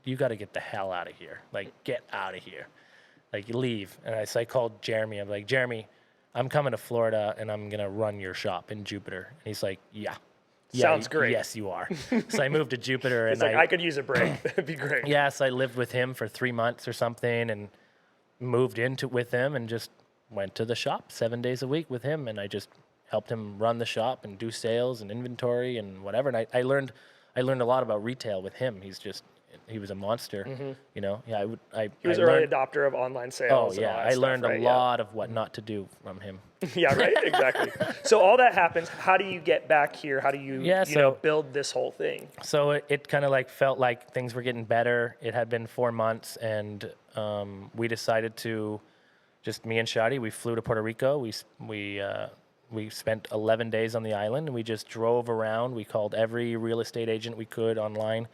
[SPEAKER 1] you got to get the hell out of here. Like, get out of here. Like, leave. And so I called Jeremy. I'm like, Jeremy, I'm coming to Florida, and I'm going to run your shop in Jupiter. And he's like, yeah.
[SPEAKER 2] Sounds great.
[SPEAKER 1] Yes, you are. So I moved to Jupiter.
[SPEAKER 2] It's
[SPEAKER 1] and
[SPEAKER 2] like, I could use a break. That'd be great.
[SPEAKER 1] Yes, I lived with him for 3 months or something, and moved with him, and just went to the shop 7 days a week with him. And I just helped him run the shop and do sales and inventory and whatever. And I learned a lot about retail with him. He was a monster, Yeah,
[SPEAKER 2] He was an early adopter of online sales.
[SPEAKER 1] Oh yeah, I learned a lot of what not to do from him.
[SPEAKER 2] Yeah, right. Exactly. So all that happens. How do you get back here? How do you, build this whole thing?
[SPEAKER 1] So it kind of like felt like things were getting better. It had been 4 months, and we decided to, just me and Shadi, we flew to Puerto Rico. We spent 11 days on the island, and we just drove around. We called every real estate agent we could online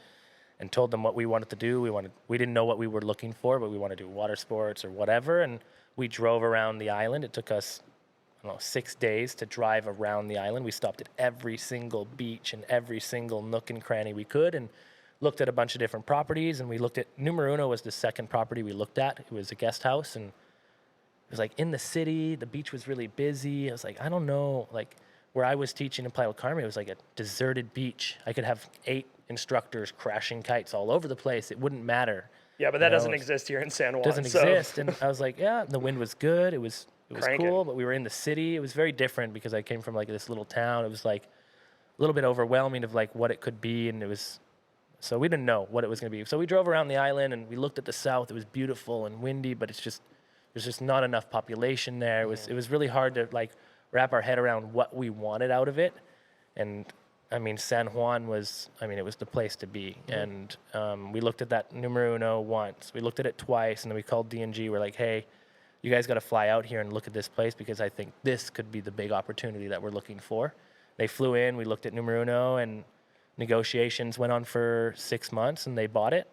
[SPEAKER 1] and told them what we wanted to do. We didn't know what we were looking for, but we wanted to do water sports or whatever. And we drove around the island. It took us, 6 days to drive around the island. We stopped at every single beach and every single nook and cranny we could, and looked at a bunch of different properties. And we looked at Numero was the second property we looked at. It was a guest house, and it was like in the city. The beach was really busy. I was like, I don't know, like where I was teaching in Playa del Carmen, it was like a deserted beach. I could have 8 instructors crashing kites all over the place. It wouldn't matter.
[SPEAKER 2] Yeah, but that doesn't exist here in San Juan.
[SPEAKER 1] Doesn't exist. And I was like, yeah, the wind was good. It was
[SPEAKER 2] Cranking.
[SPEAKER 1] cool, but we were in the city. It was very different because I came from like this little town. It was like a little bit overwhelming of like what it could be. And it was, so we didn't know what it was going to be. So we drove around the island and we looked at the south. It was beautiful and windy, but there's just not enough population there. It was really hard to like wrap our head around what we wanted out of it. And I mean, San Juan was, it was the place to be. And we looked at that Numero once. We looked at it twice, and then we called D&G. We're like, hey, you guys got to fly out here and look at this place because I think this could be the big opportunity that we're looking for. They flew in. We looked at Numero, and negotiations went on for 6 months, and they bought it.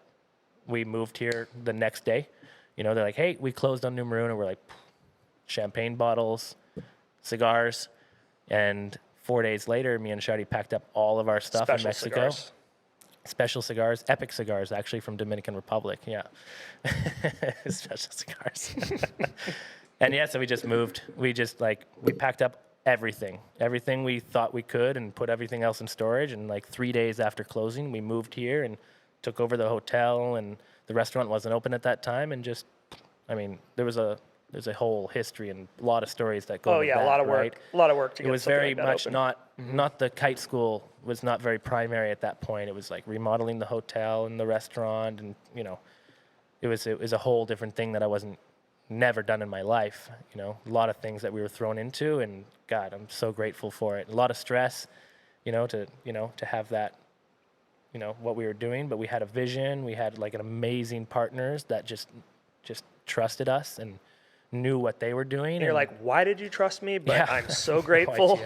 [SPEAKER 1] We moved here the next day. They're like, hey, we closed on Numero, and we're like, champagne bottles, cigars, and 4 days later, me and Shadi packed up all of our stuff in Mexico.
[SPEAKER 2] Cigars.
[SPEAKER 1] Special cigars, epic cigars, actually from Dominican Republic. Yeah, special cigars. And yeah, so we just moved. We packed up everything we thought we could, and put everything else in storage. And like 3 days after closing, we moved here and took over the hotel. And the restaurant wasn't open at that time. And there's a whole history and a lot of stories that go.
[SPEAKER 2] Oh yeah,
[SPEAKER 1] that,
[SPEAKER 2] a lot of work.
[SPEAKER 1] right?
[SPEAKER 2] A lot of work to get.
[SPEAKER 1] It was
[SPEAKER 2] something
[SPEAKER 1] very
[SPEAKER 2] like that
[SPEAKER 1] much
[SPEAKER 2] open.
[SPEAKER 1] not the kite school was not very primary at that point. It was like remodeling the hotel and the restaurant, and it was a whole different thing that I wasn't never done in my life. A lot of things that we were thrown into, and God, I'm so grateful for it. A lot of stress, to have that, what we were doing, but we had a vision. We had like an amazing partners that just trusted us and knew what they were doing.
[SPEAKER 2] And you're like, why did you trust me? But
[SPEAKER 1] Yeah.
[SPEAKER 2] I'm so grateful.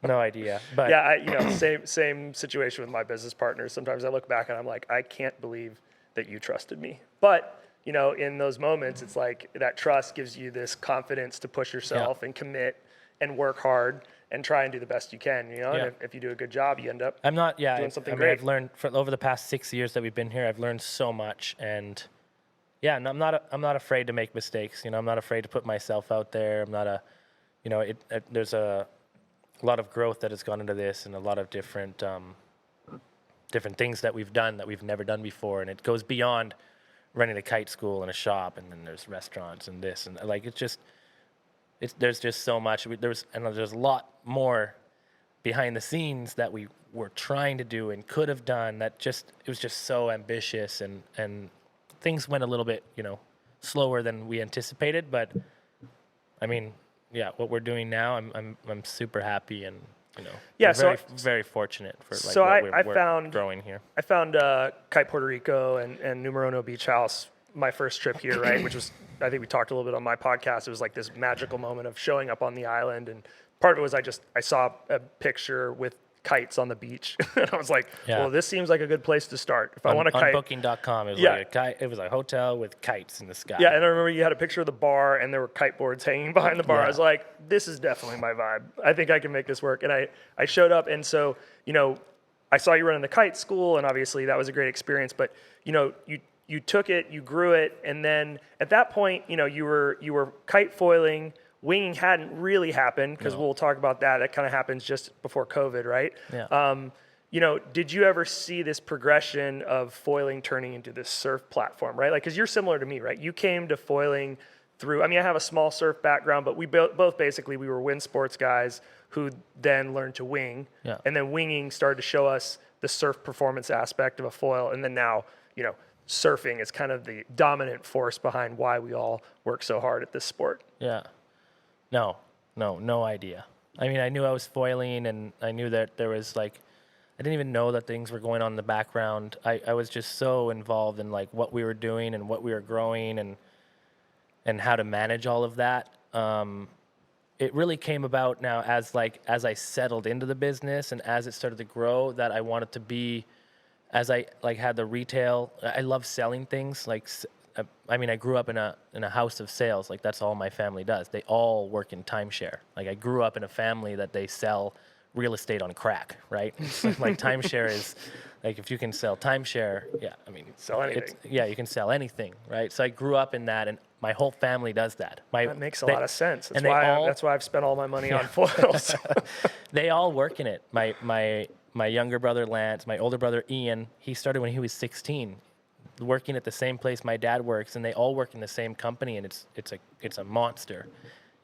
[SPEAKER 1] No idea. But
[SPEAKER 2] Yeah, same situation with my business partners. Sometimes I look back and I'm like, I can't believe that you trusted me. But in those moments, it's like that trust gives you this confidence to push yourself and commit and work hard and try and do the best you can. And if you do a good job, you end up doing something great.
[SPEAKER 1] I've learned over the past 6 years that we've been here. I've learned so much, and yeah, and I'm not afraid to make mistakes. I'm not afraid to put myself out there. I'm not there's a lot of growth that has gone into this, and a lot of different things that we've done that we've never done before, and it goes beyond running a kite school and a shop, and then there's restaurants and this, and like there's just so much. There's a lot more behind the scenes that we were trying to do and could have done. It was just so ambitious, and things went a little bit, slower than we anticipated. But what we're doing now, I'm super happy, and
[SPEAKER 2] Yeah,
[SPEAKER 1] we're
[SPEAKER 2] so
[SPEAKER 1] very fortunate for
[SPEAKER 2] found
[SPEAKER 1] growing here.
[SPEAKER 2] I found Kite Puerto Rico and Numero Beach House my first trip here, right? Which was, I think we talked a little bit on my podcast. It was like this magical moment of showing up on the island, and part of it was I saw a picture with kites on the beach, and I was like, well, this seems like a good place to start. If I want to kite,
[SPEAKER 1] on Booking.com, it was like a kite. It was a hotel with kites in the sky.
[SPEAKER 2] Yeah, and I remember you had a picture of the bar, and there were kite boards hanging behind the bar. I was like, this is definitely my vibe. I think I can make this work. And I showed up, and so I saw you running the kite school, and obviously that was a great experience. But you took it, you grew it, and then at that point, you were kite foiling. Winging hadn't really happened, because we'll talk about that. That kind of happens just before COVID, right?
[SPEAKER 1] Yeah.
[SPEAKER 2] Did you ever see this progression of foiling turning into this surf platform, right? Like, because you're similar to me, right? You came to foiling through, I have a small surf background, but we both basically, we were wind sports guys who then learned to wing.
[SPEAKER 1] Yeah.
[SPEAKER 2] And then winging started to show us the surf performance aspect of a foil. And then now, surfing is kind of the dominant force behind why we all work so hard at this sport.
[SPEAKER 1] Yeah. No idea. I knew I was foiling, and I knew that there was I didn't even know that things were going on in the background. I was just so involved in what we were doing and what we were growing and how to manage all of that. It really came about now as I settled into the business and as it started to grow, that I wanted to be, as I had the retail. I love selling things. I grew up in a house of sales. That's all my family does. They all work in timeshare. I grew up in a family that they sell real estate on crack, right? Timeshare is if you can sell timeshare,
[SPEAKER 2] sell anything.
[SPEAKER 1] You can sell anything, right? So I grew up in that, and My whole family does that.
[SPEAKER 2] That makes a lot of sense. That's
[SPEAKER 1] and they all-
[SPEAKER 2] that's why I've spent all my money on foils.
[SPEAKER 1] They all work in it. My younger brother Lance, my older brother Ian, he started when he was 16, working at the same place my dad works, and they all work in the same company, and it's a monster.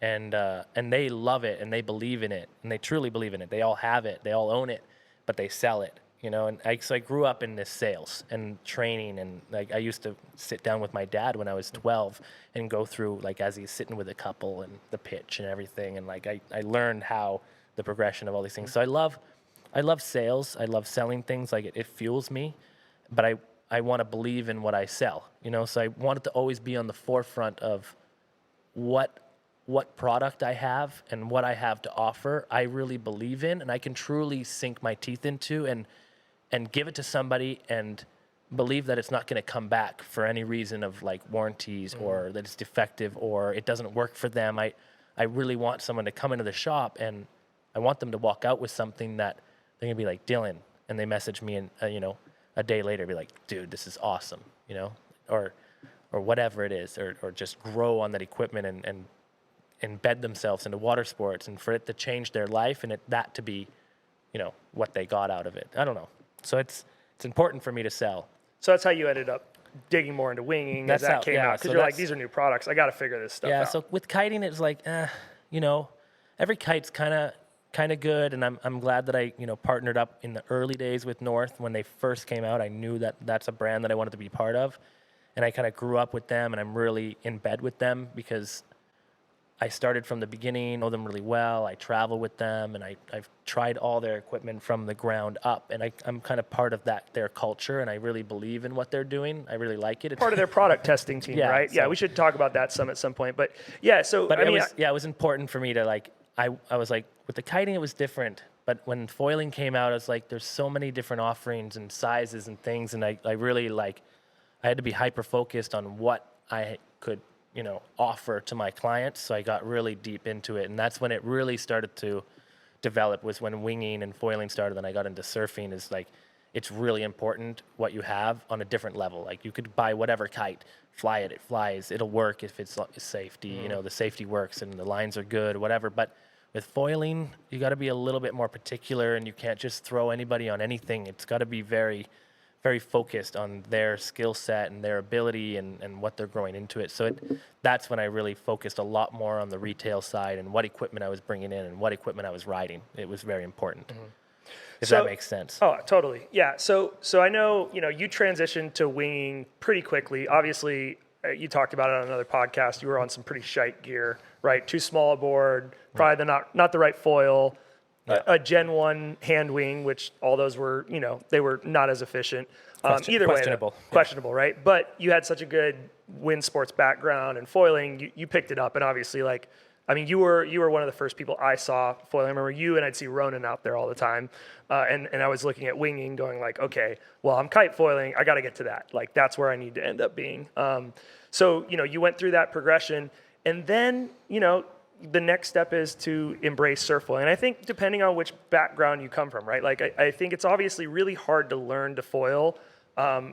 [SPEAKER 1] And they love it, and they believe in it, and they truly believe in it. They all have it, they all own it, but they sell it, you know. And so I grew up in this sales and training, and like I used to sit down with my dad when I was 12 and go through, like, as he's sitting with a couple and the pitch and everything, and like I learned how the progression of all these things. So I love sales. I love selling things. Like it fuels me, but I want to believe in what I sell, you know. So I wanted to always be on the forefront of what product I have and what I have to offer. I really believe in, and I can truly sink my teeth into and give it to somebody and believe that it's not going to come back for any reason of like warranties or that it's defective or it doesn't work for them. I really want someone to come into the shop, and I want them to walk out with something that they're going to be like, Dylan, and they message me and you know, a day later be like, dude, this is awesome, you know, or whatever it is, or just grow on that equipment and embed themselves into water sports, and for it to change their life, and that to be, you know, what they got out of it. I don't know. So it's important for me to sell.
[SPEAKER 2] So that's how you ended up digging more into winging as that came out, because
[SPEAKER 1] so
[SPEAKER 2] you're like, these are new products. I got to figure this stuff out.
[SPEAKER 1] Yeah. So with kiting, it's like, you know, every kite's kind of good, and I'm glad that I, you know, partnered up in the early days with North when they first came out. I knew that that's a brand that I wanted to be part of, and I kind of grew up with them, and I'm really in bed with them because I started from the beginning, know them really well. I travel with them, and I've tried all their equipment from the ground up, and I'm kind of part of their culture, and I really believe in what they're doing. I really like it. It's
[SPEAKER 2] part of their product testing team,
[SPEAKER 1] Yeah,
[SPEAKER 2] right? Yeah,
[SPEAKER 1] so-
[SPEAKER 2] we should talk about that some at some point. But yeah, so
[SPEAKER 1] But
[SPEAKER 2] I mean,
[SPEAKER 1] it was important for me to like, I was like, with the kiting, it was different. But when foiling came out, I was like, there's so many different offerings and sizes and things. And I really like, I had to be hyper focused on what I could, you know, offer to my clients. So I got really deep into it. And that's when it really started to develop, was when winging and foiling started. Then I got into surfing. Is like, it's really important what you have on a different level. Like you could buy whatever kite, fly it, it flies, it'll work if it's safety, you know, the safety works and the lines are good, whatever. But with foiling, you got to be a little bit more particular, and you can't just throw anybody on anything. It's got to be very, very focused on their skill set and their ability and what they're growing into it. So that's when I really focused a lot more on the retail side and what equipment I was bringing in and what equipment I was riding. It was very important. If that makes sense.
[SPEAKER 2] Oh, totally. Yeah. So I know, you know, you transitioned to winging pretty quickly. Obviously, you talked about it on another podcast. You were on some pretty shite gear, right? Too small a board, probably not the right foil, a Gen 1 hand wing, which all those were, you know, they were not as efficient. Either way, questionable, right? But you had such a good wind sports background and foiling, you picked it up, and obviously, like, I mean, you were one of the first people I saw foiling. I remember you, and I'd see Ronan out there all the time, and I was looking at winging, going like, okay, well, I'm kite foiling, I got to get to that. Like, that's where I need to end up being. So, you know, you went through that progression, and then, you know, the next step is to embrace surf foiling. And I think depending on which background you come from, right? Like, I think it's obviously really hard to learn to foil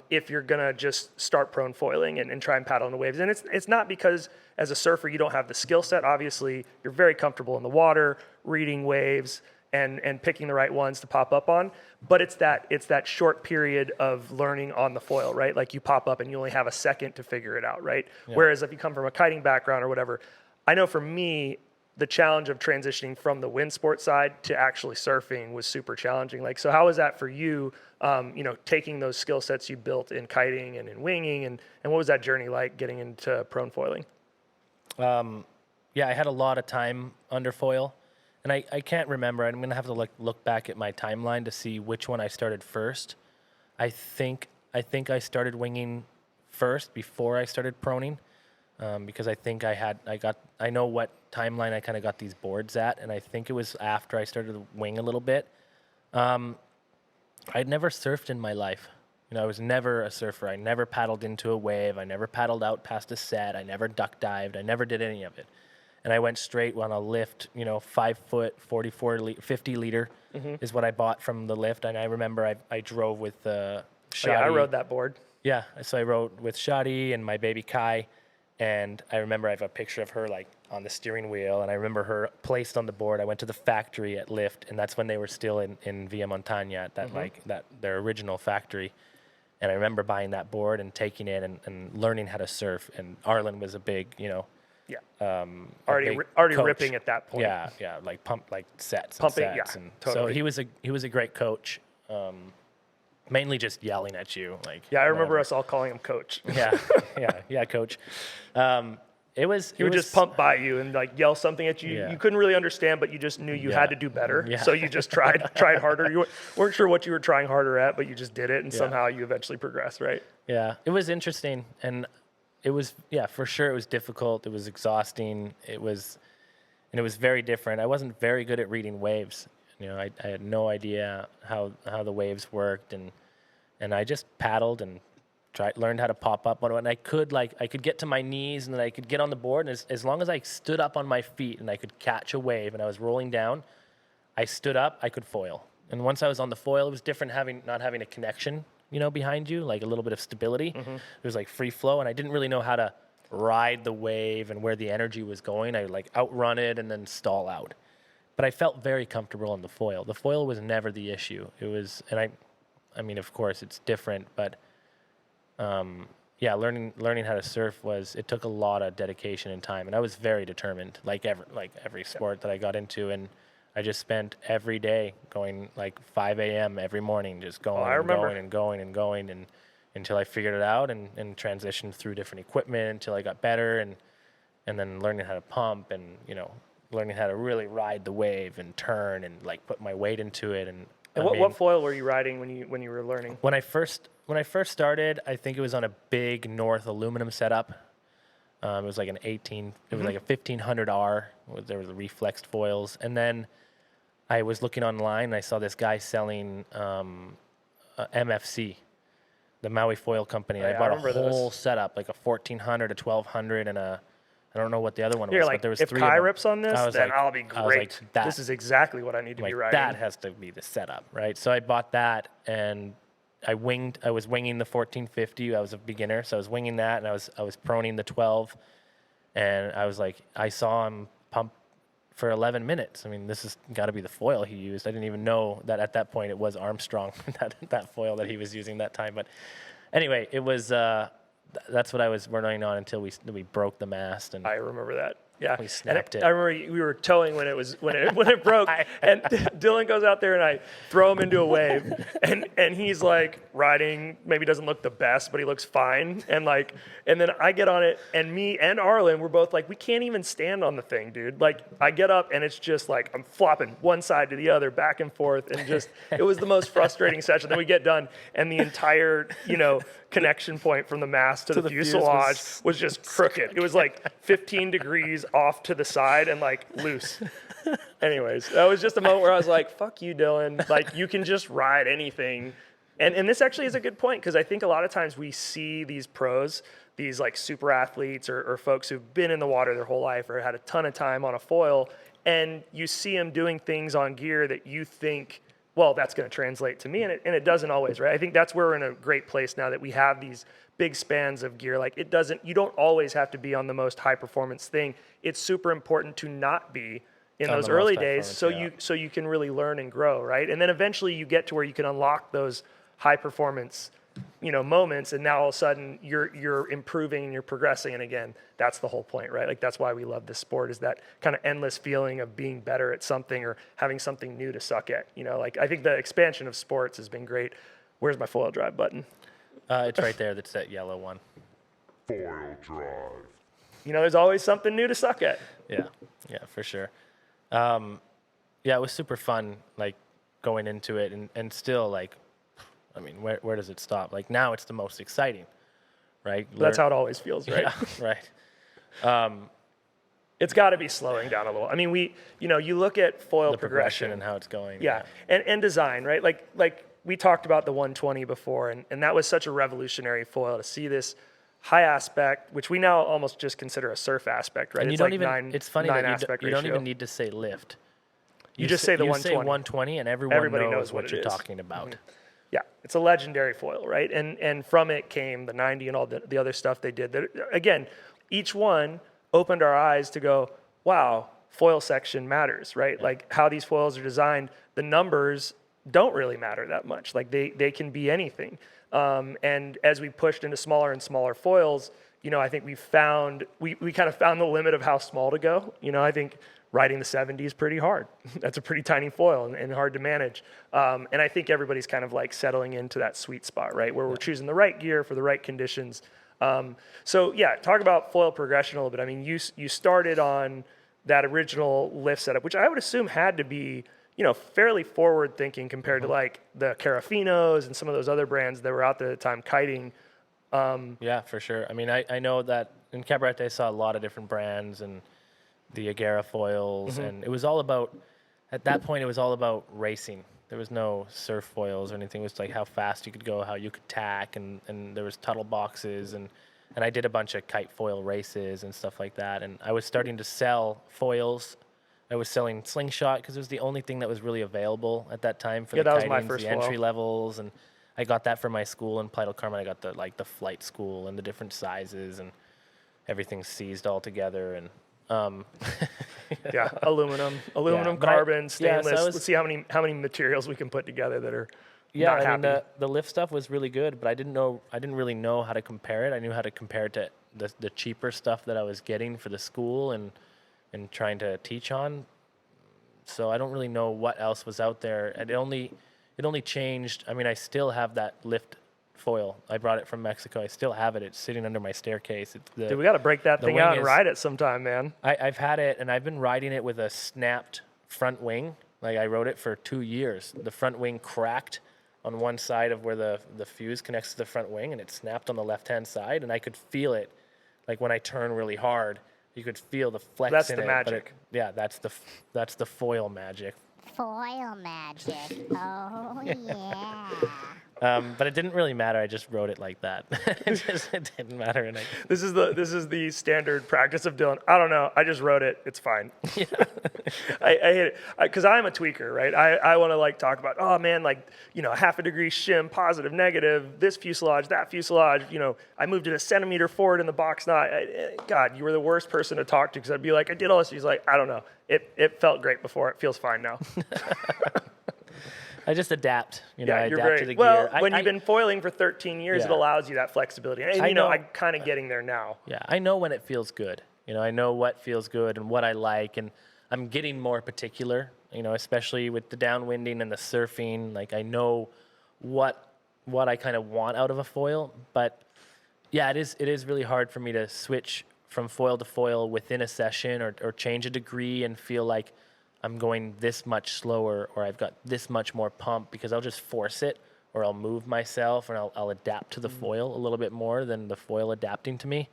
[SPEAKER 2] if you're gonna just start prone foiling and try and paddle in the waves. And it's not because as a surfer you don't have the skill set. Obviously, you're very comfortable in the water, reading waves, and picking the right ones to pop up on. But it's that short period of learning on the foil, right? Like you pop up and you only have a second to figure it out, right? Yeah. Whereas if you come from a kiting background or whatever, I know for me, the challenge of transitioning from the wind sport side to actually surfing was super challenging. Like, so how was that for you, you know, taking those skill sets you built in kiting and in winging, and what was that journey like getting into prone foiling?
[SPEAKER 1] Yeah, I had a lot of time under foil, and I can't remember. I'm going to have to look back at my timeline to see which one I started first. I think I started winging first before I started proning. Because I think I know what timeline I kind of got these boards at, and I think it was after I started to wing a little bit. I'd never surfed in my life. You know, I was never a surfer. I never paddled into a wave. I never paddled out past a set. I never duck dived. I never did any of it. And I went straight on a lift, you know, 5 foot, 50 liter is what I bought from the lift. And I remember I drove with Shotty.
[SPEAKER 2] Oh, yeah, I rode that board.
[SPEAKER 1] Yeah, so I rode with Shotty and my baby Kai. And I remember I have a picture of her like on the steering wheel, and I remember her placed on the board. I went to the factory at Lift, and that's when they were still in Villa Montagna, at that their original factory. And I remember buying that board and taking it and learning how to surf. And Arlen was a big,
[SPEAKER 2] already
[SPEAKER 1] coach.
[SPEAKER 2] ripping at that point.
[SPEAKER 1] Yeah, like sets.
[SPEAKER 2] Pumping,
[SPEAKER 1] and sets.
[SPEAKER 2] yeah,
[SPEAKER 1] And
[SPEAKER 2] totally.
[SPEAKER 1] So he was a great coach. Mainly just yelling at you, like.
[SPEAKER 2] Yeah, I remember
[SPEAKER 1] whatever.
[SPEAKER 2] us all calling him coach.
[SPEAKER 1] Yeah, coach. He
[SPEAKER 2] would just pump by you and like yell something at you.
[SPEAKER 1] Yeah.
[SPEAKER 2] You couldn't really understand, but you just knew you had to do better.
[SPEAKER 1] Yeah.
[SPEAKER 2] So you just tried harder. You weren't sure what you were trying harder at, but you just did it, and somehow you eventually progressed, right?
[SPEAKER 1] Yeah, it was interesting, and it was for sure it was difficult. It was exhausting. It was very different. I wasn't very good at reading waves. I had no idea how the waves worked, and I just paddled and learned how to pop up on it. And I could get to my knees, and then I could get on the board. And as long as I stood up on my feet and I could catch a wave and I was rolling down, I stood up, I could foil. And once I was on the foil, it was different not having a connection, behind you, like a little bit of stability. It was like free flow, and I didn't really know how to ride the wave and where the energy was going. I like outrun it and then stall out. But I felt very comfortable on the foil. The foil was never the issue. It was, and I mean, of course, it's different, but learning how to surf it took a lot of dedication and time, and I was very determined, like every sport that I got into, and I just spent every day going like 5 a.m. every morning, just going and going and until I figured it out and transitioned through different equipment until I got better, and then learning how to pump and learning how to really ride the wave and turn and like put my weight into it. And
[SPEAKER 2] what foil were you riding when you were learning?
[SPEAKER 1] When I first started, I think it was on a big North aluminum setup. It was like an 18. It was like a 1500R. There was the reflexed foils, and then I was looking online and I saw this guy selling MFC, the Maui Foil Company. I bought a whole setup, like a 1400, a 1200, and I don't know what the other one was, but there was
[SPEAKER 2] if
[SPEAKER 1] three
[SPEAKER 2] Kai
[SPEAKER 1] of them.
[SPEAKER 2] rips on this, then I'll be great.
[SPEAKER 1] Like,
[SPEAKER 2] this is exactly what I need to be riding.
[SPEAKER 1] That has to be the setup, right? So I bought that, and I was winging the 1450. I was a beginner, so I was winging that, and I was proning the 12, and I was like, I saw him pump for 11 minutes. I mean, this has got to be the foil he used. I didn't even know that at that point it was Armstrong, that foil that he was using that time. But anyway, it was. That's what I was running on until we broke the mast. And
[SPEAKER 2] I remember that. Yeah,
[SPEAKER 1] we snapped it.
[SPEAKER 2] I remember we were towing when it broke, and Dylan goes out there and I throw him into a wave, and he's like riding. Maybe doesn't look the best, but he looks fine. And then I get on it, and me and Arlen were both like, we can't even stand on the thing, dude. Like I get up and it's just like I'm flopping one side to the other, back and forth, and just it was the most frustrating session. Then we get done, and the entire connection point from the mast to the fuselage was just crooked. It was like 15 degrees off to the side and like loose. Anyways, that was just a moment where I was like, fuck you, Dylan. Like you can just ride anything. And this actually is a good point, because I think a lot of times we see these pros, these like super athletes or folks who've been in the water their whole life or had a ton of time on a foil, and you see them doing things on gear that you think, well, that's going to translate to me, and it doesn't always, right? I think that's where we're in a great place now that we have these big spans of gear. Like you don't always have to be on the most high performance thing. It's super important to not be in those early days, so you can really learn and grow, right? And then eventually you get to where you can unlock those high performance, moments, and now all of a sudden you're improving and you're progressing. And again, that's the whole point, right? Like that's why we love this sport, is that kind of endless feeling of being better at something or having something new to suck at. Like I think the expansion of sports has been great. Where's my foil drive button?
[SPEAKER 1] It's right there. That's that yellow one.
[SPEAKER 4] Foil drive.
[SPEAKER 2] There's always something new to suck at.
[SPEAKER 1] Yeah, for sure. It was super fun, like going into it, and still like, I mean, where does it stop? Like now it's the most exciting, right?
[SPEAKER 2] That's how it always feels, right?
[SPEAKER 1] Yeah, right.
[SPEAKER 2] It's got to be slowing down a little. I mean, you look at foil
[SPEAKER 1] progression and how it's going.
[SPEAKER 2] Yeah, and design, right? Like we talked about the 120 before, and that was such a revolutionary foil to see this high aspect, which we now almost just consider a surf aspect, right?
[SPEAKER 1] And
[SPEAKER 2] it's
[SPEAKER 1] it's funny that you don't
[SPEAKER 2] ratio.
[SPEAKER 1] even need to say lift.
[SPEAKER 2] You just say the 120.
[SPEAKER 1] You say 120 and everybody knows what you're
[SPEAKER 2] it is.
[SPEAKER 1] talking about.
[SPEAKER 2] Mm-hmm. Yeah, it's a legendary foil, right? And from it came the 90 and all the other stuff they did. That, again, each one opened our eyes to go, wow, foil section matters, right?
[SPEAKER 1] Yeah.
[SPEAKER 2] Like how these foils are designed, the numbers don't really matter that much. Like they can be anything. And as we pushed into smaller and smaller foils, you know, I think we kind of found the limit of how small to go. You know, I think riding the 70 is pretty hard. That's a pretty tiny foil and hard to manage. And I think everybody's kind of like settling into that sweet spot, right? Where we're choosing the right gear for the right conditions. So yeah, talk about foil progression a little bit. I mean, you started on that original lift setup, which I would assume had to be, you know, fairly forward thinking compared to like the Carafinos and some of those other brands that were out there at the time kiting.
[SPEAKER 1] Yeah, for sure. I mean, I know that in Cabarete I saw a lot of different brands and the Agera foils, and it was all about, at that point, it was all about racing. There was no surf foils or anything. It was like how fast you could go, how you could tack, and there was Tuttle boxes, and I did a bunch of kite foil races and stuff like that. And I was starting to sell foils. I was selling Slingshot because it was the only thing that was really available at that time for the
[SPEAKER 2] that was my
[SPEAKER 1] kitings,
[SPEAKER 2] first
[SPEAKER 1] the
[SPEAKER 2] foil.
[SPEAKER 1] entry levels, and I got that for my school in Playa del Carmen. I got the flight school and the different sizes, and everything seized all together. And
[SPEAKER 2] Yeah, aluminum,
[SPEAKER 1] but
[SPEAKER 2] carbon, stainless.
[SPEAKER 1] so
[SPEAKER 2] Let's see how many materials we can put together that are
[SPEAKER 1] Yeah,
[SPEAKER 2] not
[SPEAKER 1] I mean,
[SPEAKER 2] happy.
[SPEAKER 1] the lift stuff was really good, but I didn't really know how to compare it. I knew how to compare it to the cheaper stuff that I was getting for the school and trying to teach on. So I don't really know what else was out there. And it only changed. I mean, I still have that lift foil. I brought it from Mexico. I still have it. It's sitting under my staircase.
[SPEAKER 2] Dude, we got to break that
[SPEAKER 1] the
[SPEAKER 2] thing
[SPEAKER 1] wing
[SPEAKER 2] out and
[SPEAKER 1] is-
[SPEAKER 2] ride it sometime, man.
[SPEAKER 1] I've had it, and I've been riding it with a snapped front wing. Like, I rode it for 2 years. The front wing cracked on one side of where the fuse connects to the front wing, and it snapped on the left-hand side, and I could feel it. Like, when I turn really hard, you could feel the flex
[SPEAKER 2] That's
[SPEAKER 1] in
[SPEAKER 2] the
[SPEAKER 1] it.
[SPEAKER 2] magic.
[SPEAKER 1] Yeah, that's the foil magic.
[SPEAKER 3] Foil magic. Oh, yeah.
[SPEAKER 1] But it didn't really matter. I just rode it like that. It didn't matter. And
[SPEAKER 2] This is the standard practice of Dylan. I don't know. I just wrote it. It's fine. I hate it because I'm a tweaker, right? I want to like talk about, oh man, like, you know, half a degree shim, positive, negative, this fuselage, that fuselage. You know, I moved it a centimeter forward in the box knot. God, you were the worst person to talk to because I'd be like, I did all this. He's like, I don't know. It felt great before. It feels fine now.
[SPEAKER 1] I just adapt. You know, I
[SPEAKER 2] you're
[SPEAKER 1] adapt
[SPEAKER 2] very
[SPEAKER 1] to the
[SPEAKER 2] well.
[SPEAKER 1] gear.
[SPEAKER 2] When you've been foiling for 13 years, it
[SPEAKER 1] Yeah.
[SPEAKER 2] allows you that flexibility. And
[SPEAKER 1] I
[SPEAKER 2] you know,
[SPEAKER 1] know-
[SPEAKER 2] I'm kind of getting there now.
[SPEAKER 1] Yeah, I know when it feels good. You know, I know what feels good and what I like, and I'm getting more particular. You know, especially with the downwinding and the surfing. Like, I know what I kind of want out of a foil. But yeah, it is really hard for me to switch from foil to foil within a session or change a degree and feel like I'm going this much slower or I've got this much more pump, because I'll just force it or I'll move myself and I'll adapt to the foil a little bit more than the foil adapting to me.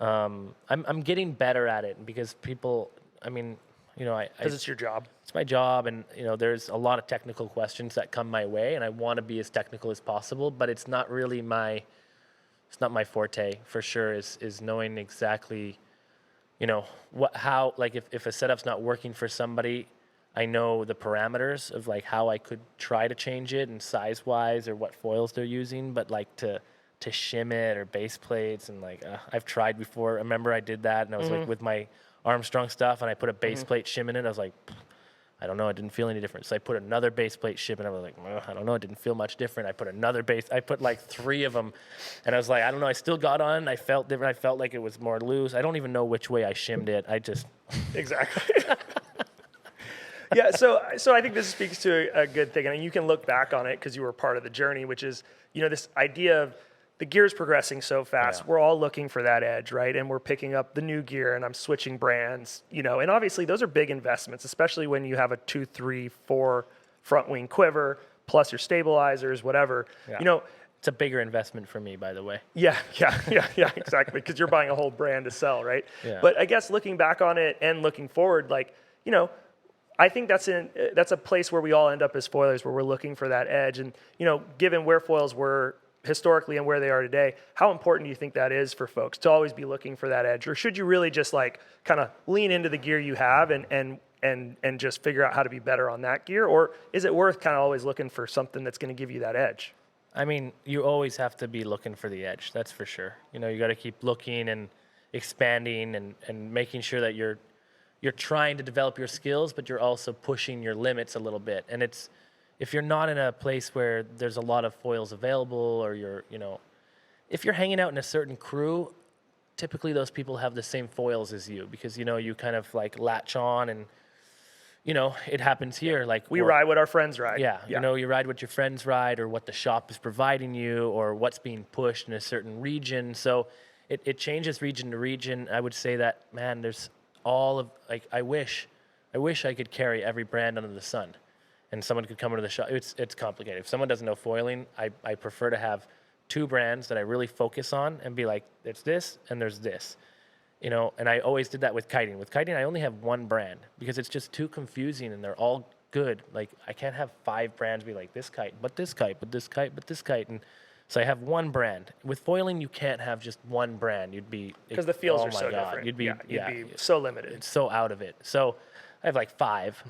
[SPEAKER 1] I'm getting better at it because people, I mean, you know,
[SPEAKER 2] Because it's your job.
[SPEAKER 1] it's my job, and you know, there's a lot of technical questions that come my way, and I want to be as technical as possible, but it's not really it's not my forte for sure. Is knowing exactly, you know, how like if a setup's not working for somebody, I know the parameters of like how I could try to change it and size wise or what foils they're using, but like to shim it or base plates and like I've tried before. I remember I did that and I was like with my Armstrong stuff and I put a base plate shim in it. I was like, I don't know, it didn't feel any different. So I put another base plate shim and I was like, I don't know, it didn't feel much different. I put like 3 of them and I was like, I don't know, I still got on. I felt different. I felt like it was more loose. I don't even know which way I shimmed it. I just
[SPEAKER 2] Exactly. Yeah, so I think this speaks to a good thing, and you can look back on it because you were part of the journey, which is, you know, this idea of the gear's progressing so fast.
[SPEAKER 1] Yeah.
[SPEAKER 2] We're all looking for that edge, right? And we're picking up the new gear, and I'm switching brands, you know, and obviously those are big investments, especially when you have a 2, 3, 4 front wing quiver, plus your stabilizers, whatever.
[SPEAKER 1] Yeah.
[SPEAKER 2] You know,
[SPEAKER 1] it's a bigger investment for me, by the way.
[SPEAKER 2] yeah, exactly. Because you're buying a whole brand to sell, right?
[SPEAKER 1] Yeah.
[SPEAKER 2] But I guess looking back on it and looking forward, like, you know, I think that's a place where we all end up as foilers, where we're looking for that edge. And, you know, given where foils were historically and where they are today, how important do you think that is for folks to always be looking for that edge? Or should you really just like kind of lean into the gear you have and just figure out how to be better on that gear? Or is it worth kind of always looking for something that's going to give you that edge?
[SPEAKER 1] I mean, you always have to be looking for the edge. That's for sure. You know, you got to keep looking and expanding and making sure that you're trying to develop your skills, but you're also pushing your limits a little bit. And if you're not in a place where there's a lot of foils available, or if you're hanging out in a certain crew, typically those people have the same foils as you, because, you kind of like latch on, and, it happens here. Like
[SPEAKER 2] We ride what our friends ride.
[SPEAKER 1] Yeah. You ride what your friends ride, or what the shop is providing you, or what's being pushed in a certain region. So it changes region to region. I would say that, man, there's I wish I could carry every brand under the sun, and someone could come into the shop. It's complicated. If someone doesn't know foiling, I prefer to have 2 brands that I really focus on and be like, it's this and there's this, and I always did that with kiting. With kiting, I only have 1 brand because it's just too confusing, and they're all good. Like, I can't have 5 brands be like this kite, but this kite, but this kite, but this kite. And so I have 1 brand. With foiling, you can't have just 1 brand. You'd be,
[SPEAKER 2] Because the feels
[SPEAKER 1] oh
[SPEAKER 2] are
[SPEAKER 1] my
[SPEAKER 2] so
[SPEAKER 1] God,
[SPEAKER 2] different.
[SPEAKER 1] You'd be
[SPEAKER 2] so limited.
[SPEAKER 1] it's so out of it. So I have like 5,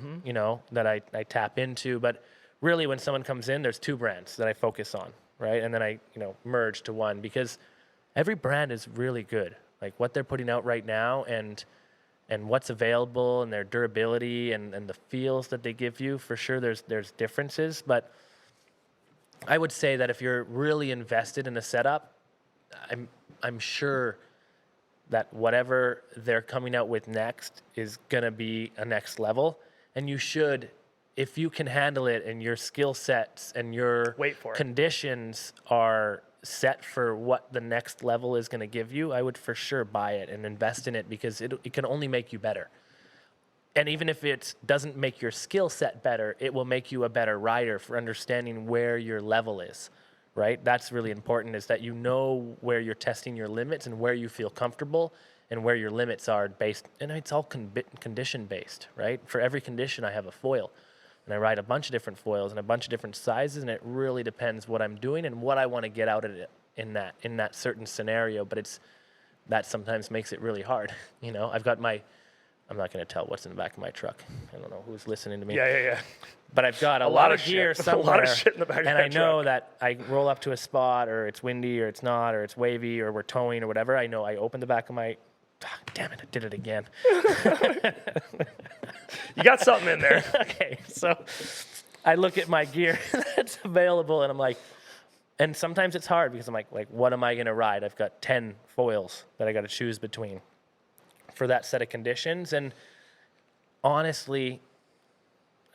[SPEAKER 1] that I tap into. But really, when someone comes in, there's 2 brands that I focus on, right? And then I, merge to 1, because every brand is really good. Like, what they're putting out right now, and what's available, and their durability, and the feels that they give you, for sure there's differences. But I would say that if you're really invested in a setup, I'm sure that whatever they're coming out with next is going to be a next level. And you should, if you can handle it, and your skill sets and your
[SPEAKER 2] Wait for it.
[SPEAKER 1] conditions are set for what the next level is going to give you, I would for sure buy it and invest in it, because it can only make you better. And even if it doesn't make your skill set better, it will make you a better rider for understanding where your level is, right? That's really important, is that you know where you're testing your limits, and where you feel comfortable, and where your limits are based. And it's all condition based, right? For every condition, I have a foil. And I ride a bunch of different foils and a bunch of different sizes, and it really depends what I'm doing and what I want to get out of it in that certain scenario. But that sometimes makes it really hard. I've got I'm not going to tell what's in the back of my truck. I don't know who's listening to me.
[SPEAKER 2] Yeah.
[SPEAKER 1] But I've got a
[SPEAKER 2] lot
[SPEAKER 1] lot
[SPEAKER 2] of
[SPEAKER 1] of gear
[SPEAKER 2] shit.
[SPEAKER 1] somewhere.
[SPEAKER 2] A lot of shit in the back of
[SPEAKER 1] and
[SPEAKER 2] that
[SPEAKER 1] I know
[SPEAKER 2] truck.
[SPEAKER 1] that I roll up to a spot, or it's windy, or it's not, or it's wavy, or we're towing, or whatever. I know I open the back of my... damn it, I did it again.
[SPEAKER 2] You got something in there.
[SPEAKER 1] Okay, so I look at my gear that's available, and I'm like, and sometimes it's hard, because I'm like, what am I going to ride? I've got 10 foils that I got to choose between for that set of conditions. And honestly,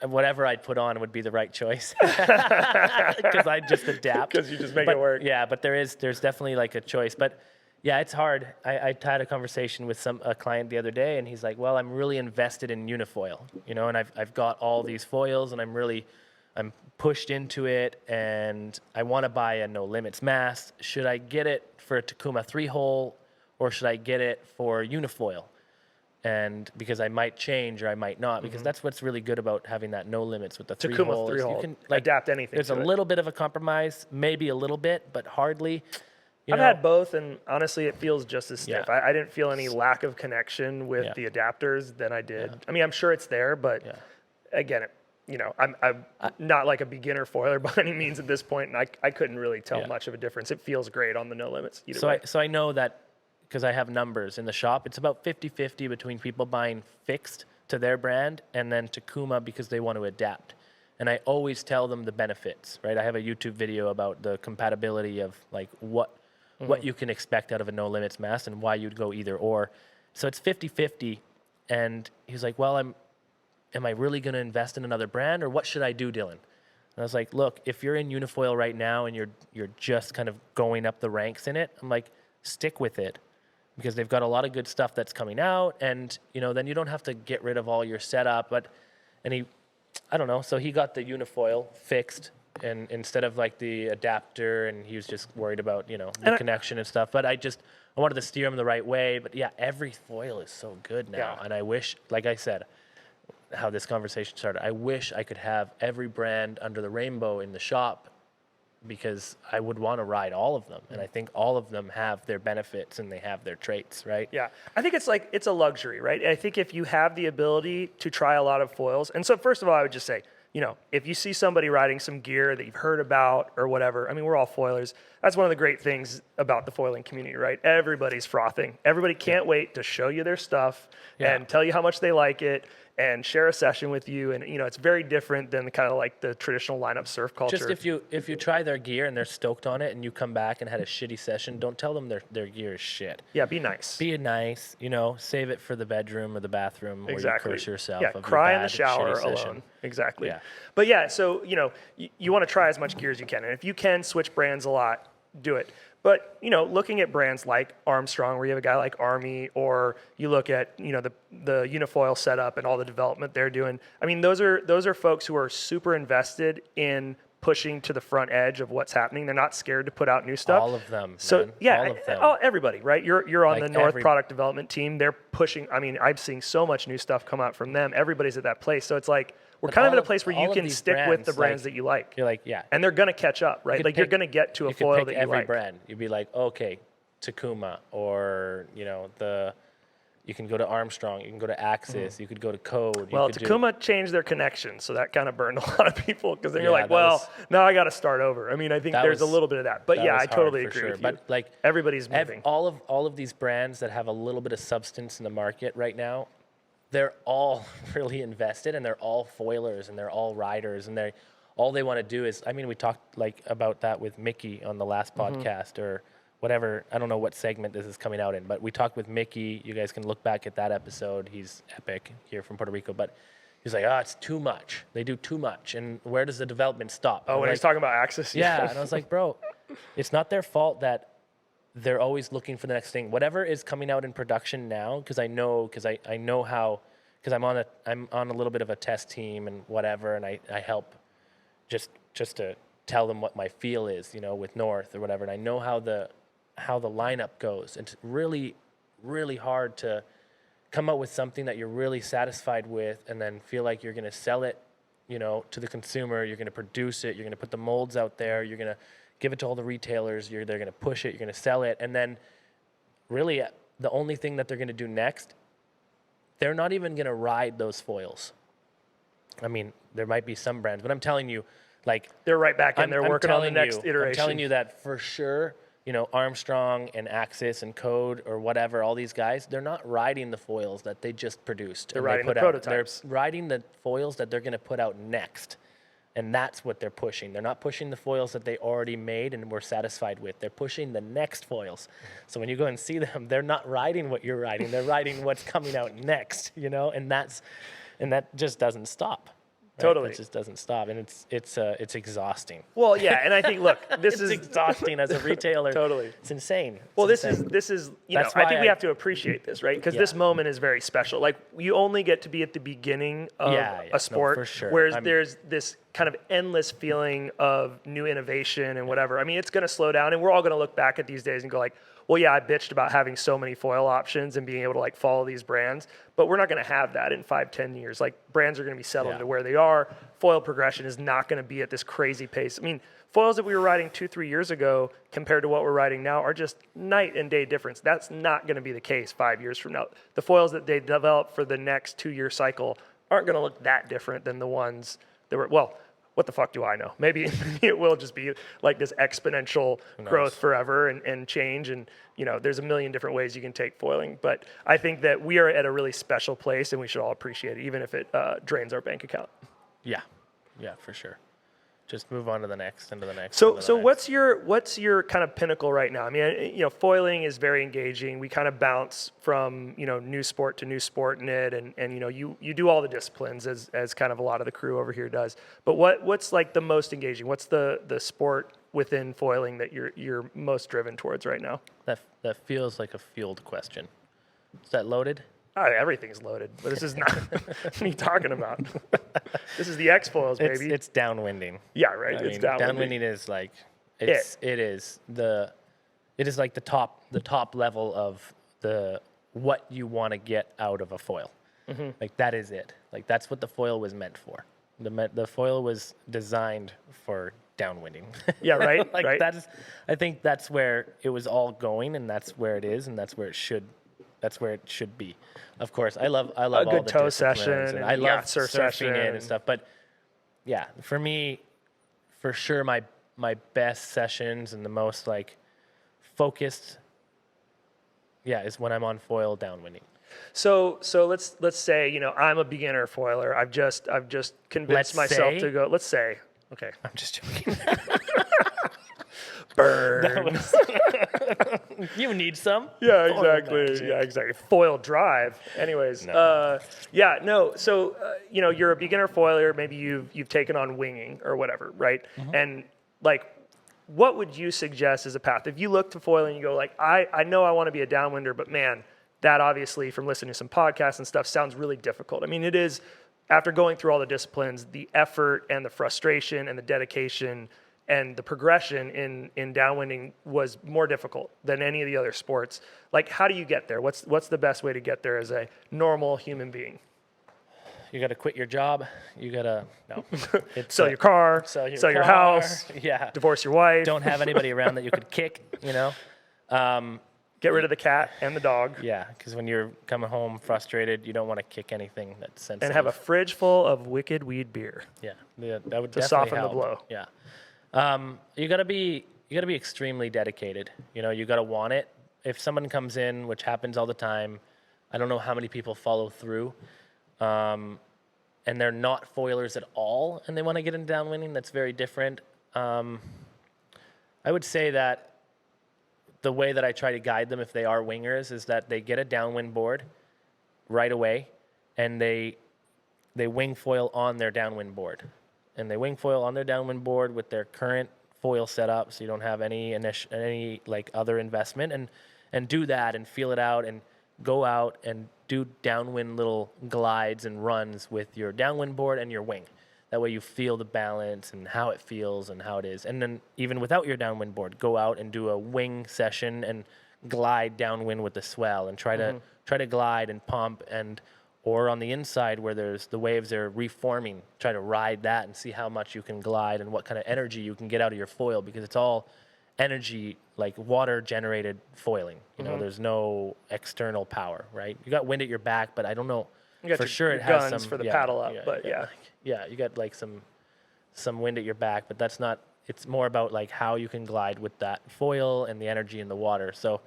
[SPEAKER 1] whatever I'd put on would be the right choice, because I just adapt.
[SPEAKER 2] Because you just make it work.
[SPEAKER 1] Yeah, but there's definitely like a choice. But yeah, it's hard. I had a conversation with a client the other day, and he's like, well, I'm really invested in unifoil, and I've got all these foils, and I'm pushed into it, and I want to buy a no limits mast. Should I get it for a Takuma 3-hole, or should I get it for unifoil? And because I might change, or I might not, because that's what's really good about having that no limits with the
[SPEAKER 2] Takuma
[SPEAKER 1] 3-hole.
[SPEAKER 2] 3-hole.
[SPEAKER 1] You can
[SPEAKER 2] Adapt anything
[SPEAKER 1] There's
[SPEAKER 2] to
[SPEAKER 1] a
[SPEAKER 2] it.
[SPEAKER 1] little bit of a compromise, maybe a little bit, but hardly.
[SPEAKER 2] I've had both, and honestly, it feels just as stiff.
[SPEAKER 1] Yeah.
[SPEAKER 2] I didn't feel any lack of connection with the adapters than I did. Yeah. I mean, I'm sure it's there, but again, I'm not like a beginner foiler by any means at this point, and I couldn't really tell much of a difference. It feels great on the no limits either way.
[SPEAKER 1] So I know that, because I have numbers in the shop, it's about 50-50 between people buying fixed to their brand, and then Takuma because they want to adapt. And I always tell them the benefits, right? I have a YouTube video about the compatibility of like what you can expect out of a no limits mast, and why you'd go either or. So it's 50-50. And he's like, well, am I really going to invest in another brand, or what should I do, Dylan? And I was like, look, if you're in unifoil right now, and you're just kind of going up the ranks in it, I'm like, stick with it, because they've got a lot of good stuff that's coming out, and then you don't have to get rid of all your setup. I don't know. So he got the unifoil fixed, and instead of like the adapter, and he was just worried about, the connection and stuff. But I wanted to steer him the right way. But yeah, every foil is so good now.
[SPEAKER 2] Yeah.
[SPEAKER 1] And I wish, like I said, how this conversation started, I wish I could have every brand under the rainbow in the shop, because I would want to ride all of them. And I think all of them have their benefits, and they have their traits, right?
[SPEAKER 2] Yeah, I think it's a luxury, right? I think if you have the ability to try a lot of foils, and so first of all, I would just say, if you see somebody riding some gear that you've heard about or whatever, I mean, we're all foilers. That's one of the great things about the foiling community, right? Everybody's frothing. Everybody can't wait to show you their stuff and tell you how much they like it and share a session with you. And, it's very different than kind of like the traditional lineup surf culture.
[SPEAKER 1] Just if you try their gear and they're stoked on it and you come back and had a shitty session, don't tell them their gear is shit.
[SPEAKER 2] Yeah, be nice.
[SPEAKER 1] Be nice, save it for the bedroom or the bathroom where you curse yourself.
[SPEAKER 2] Yeah,
[SPEAKER 1] of
[SPEAKER 2] cry
[SPEAKER 1] your
[SPEAKER 2] in the
[SPEAKER 1] bad,
[SPEAKER 2] shower
[SPEAKER 1] shitty
[SPEAKER 2] alone.
[SPEAKER 1] session.
[SPEAKER 2] Exactly.
[SPEAKER 1] Yeah.
[SPEAKER 2] But yeah, so, you want to try as much gear as you can. And if you can switch brands a lot, do it. But, looking at brands like Armstrong, where you have a guy like Army, or you look at, the unifoil setup and all the development they're doing. I mean, those are folks who are super invested in pushing to the front edge of what's happening. They're not scared to put out new stuff.
[SPEAKER 1] All of them.
[SPEAKER 2] So
[SPEAKER 1] man.
[SPEAKER 2] yeah,
[SPEAKER 1] all of them.
[SPEAKER 2] everybody, right? You're on
[SPEAKER 1] Like
[SPEAKER 2] the North product development team. They're pushing. I mean, I'm seeing so much new stuff come out from them. Everybody's at that place. So it's like we're kind of at a place where you can stick with the brands that you like.
[SPEAKER 1] You're like, yeah.
[SPEAKER 2] And they're going to catch up, right? Like you're going to get to a foil that you
[SPEAKER 1] every
[SPEAKER 2] like.
[SPEAKER 1] brand. You'd be like, okay, Takuma, or you can go to Armstrong, you can go to Axis, you could go to Code.
[SPEAKER 2] Well, Takuma changed their connection, so that kind of burned a lot of people because then you're like, well, now I got to start over. I mean, I think there's a little bit of that. But yeah, I totally agree with you.
[SPEAKER 1] But like
[SPEAKER 2] everybody's moving.
[SPEAKER 1] All of these brands that have a little bit of substance in the market right now, they're all really invested, and they're all foilers, and they're all riders, and all they want to do is, I mean, we talked about that with Mickey on the last podcast or whatever. I don't know what segment this is coming out in, but we talked with Mickey. You guys can look back at that episode. He's epic here from Puerto Rico, but he's like, it's too much. They do too much. And where does the development stop?
[SPEAKER 2] Oh, when he's talking about Axis?
[SPEAKER 1] Yeah. And I was like, bro, it's not their fault that they're always looking for the next thing. Whatever is coming out in production now, because I know how, because I'm on a little bit of a test team and whatever, and I help just to tell them what my feel is, with North or whatever. And I know how the lineup goes. It's really, really hard to come up with something that you're really satisfied with and then feel like you're going to sell it, to the consumer. You're going to produce it. You're going to put the molds out there. You're going to give it to all the retailers. They're going to push it. You're going to sell it. And then really the only thing that they're going to do next, they're not even going to ride those foils. I mean, there might be some brands, but I'm telling you,
[SPEAKER 2] they're right back in. They're working on the next iteration.
[SPEAKER 1] I'm telling you that for sure. Armstrong and Axis and Code or whatever, all these guys, they're not riding the foils that they just produced.
[SPEAKER 2] They're riding the prototypes.
[SPEAKER 1] They're riding the foils that they're going to put out next. And that's what they're pushing. They're not pushing the foils that they already made and were satisfied with. They're pushing the next foils. So when you go and see them, they're not riding what you're riding. They're riding what's coming out next, and that just doesn't stop. Right?
[SPEAKER 2] Totally.
[SPEAKER 1] It just doesn't stop, and it's exhausting.
[SPEAKER 2] Well, yeah, and I think, look, this is
[SPEAKER 1] exhausting as a retailer.
[SPEAKER 2] Totally.
[SPEAKER 1] It's insane.
[SPEAKER 2] This is I think we have to appreciate this, right? Because this moment is very special. Like, you only get to be at the beginning of a sport,
[SPEAKER 1] for sure.
[SPEAKER 2] whereas there's this kind of endless feeling of new innovation and whatever. I mean, it's going to slow down, and we're all going to look back at these days and go like, well, yeah, I bitched about having so many foil options and being able to follow these brands, but we're not going to have that in 5-10 years. Brands are going to be settled to where they are. Foil progression is not going to be at this crazy pace. I mean, foils that we were riding 2-3 years ago compared to what we're riding now are just night and day difference. That's not going to be the case 5 years from now. The foils that they develop for the next 2-year cycle aren't going to look that different than the ones that were, what the fuck do I know? Maybe it will just be like this exponential growth forever and change. And, there's a million different ways you can take foiling. But I think that we are at a really special place, and we should all appreciate it, even if it drains our bank account.
[SPEAKER 1] Yeah, for sure. Just move on to the next and to the next.
[SPEAKER 2] So what's your kind of pinnacle right now? I mean, foiling is very engaging. We kind of bounce from, new sport to new sport in it. And you do all the disciplines as kind of a lot of the crew over here does. But what's the most engaging? What's the sport within foiling that you're most driven towards right now?
[SPEAKER 1] That feels like a field question. Is that loaded?
[SPEAKER 2] Everything's loaded, but this is not. What are you talking about? This is the X foils, baby.
[SPEAKER 1] It's downwinding.
[SPEAKER 2] Yeah, right. It's downwinding.
[SPEAKER 1] Downwinding is it is like the top level of what you want to get out of a foil. Mm-hmm. That is it. That's what the foil was meant for. The foil was designed for downwinding. Yeah, right.
[SPEAKER 2] Right.
[SPEAKER 1] I think that's where it was all going, and that's where it is, and that's where it should. That's where it should be. Of course, I love
[SPEAKER 2] a
[SPEAKER 1] all
[SPEAKER 2] good
[SPEAKER 1] the
[SPEAKER 2] toe
[SPEAKER 1] disciplines,
[SPEAKER 2] session,
[SPEAKER 1] and I love
[SPEAKER 2] surf
[SPEAKER 1] surfing
[SPEAKER 2] session
[SPEAKER 1] in and stuff. But yeah, for me, for sure, my best sessions and the most like focused, yeah, is when I'm on foil downwinding.
[SPEAKER 2] So let's say, you know, I'm a beginner foiler. I've just convinced
[SPEAKER 1] Let's
[SPEAKER 2] myself
[SPEAKER 1] say?
[SPEAKER 2] to go. Let's say, okay,
[SPEAKER 1] I'm just joking.
[SPEAKER 2] burn.
[SPEAKER 1] You need some.
[SPEAKER 2] Yeah,
[SPEAKER 1] Foil
[SPEAKER 2] exactly.
[SPEAKER 1] magic.
[SPEAKER 2] Yeah, exactly. Foil drive. Anyways,
[SPEAKER 1] No.
[SPEAKER 2] yeah, no. So you know, you're a beginner foiler. Maybe you've taken on winging or whatever, right? And like, what would you suggest as a path? If you look to foil and you go like, I know I want to be a downwinder, but man, that obviously from listening to some podcasts and stuff sounds really difficult. I mean, it is, after going through all the disciplines, the effort and the frustration and the dedication and the progression in downwinding was more difficult than any of the other sports. Like, how do you get there? What's the best way to get there as a normal human being?
[SPEAKER 1] You got to quit your job. You got to
[SPEAKER 2] Sell your car, sell your
[SPEAKER 1] car.
[SPEAKER 2] house,
[SPEAKER 1] Yeah.
[SPEAKER 2] divorce your wife,
[SPEAKER 1] Don't have anybody around that you could kick, you know?
[SPEAKER 2] get rid of the cat and the dog,
[SPEAKER 1] Yeah, because when you're coming home frustrated, you don't want to kick anything that's sensitive.
[SPEAKER 2] and have a fridge full of wicked weed beer.
[SPEAKER 1] Yeah, that would
[SPEAKER 2] To
[SPEAKER 1] definitely
[SPEAKER 2] soften the
[SPEAKER 1] help.
[SPEAKER 2] blow.
[SPEAKER 1] Yeah, you gotta be extremely dedicated. You know, you gotta want it. If someone comes in, which happens all the time, I don't know how many people follow through, and they're not foilers at all, and they want to get into downwinding. That's very different. I would say that the way that I try to guide them if they are wingers is that they get a downwind board right away, and they wing foil on their downwind board. And they wing foil on their downwind board with their current foil setup, so you don't have any like other investment, and do that and feel it out and go out and do downwind little glides and runs with your downwind board and your wing. That way you feel the balance and how it feels and how it is. And then even without your downwind board, go out and do a wing session and glide downwind with the swell and try to glide and pump, and or on the inside where there's the waves are reforming, try to ride that and see how much you can glide and what kind of energy you can get out of your foil, because it's all energy, like water generated foiling. You know, there's no external power, right? You got wind at your back, but I don't know.
[SPEAKER 2] You got
[SPEAKER 1] For
[SPEAKER 2] your,
[SPEAKER 1] sure
[SPEAKER 2] your
[SPEAKER 1] it has
[SPEAKER 2] guns
[SPEAKER 1] some
[SPEAKER 2] for the paddle up, but yeah.
[SPEAKER 1] Yeah, you got like some wind at your back, but that's not, it's more about like how you can glide with that foil and the energy in the water. So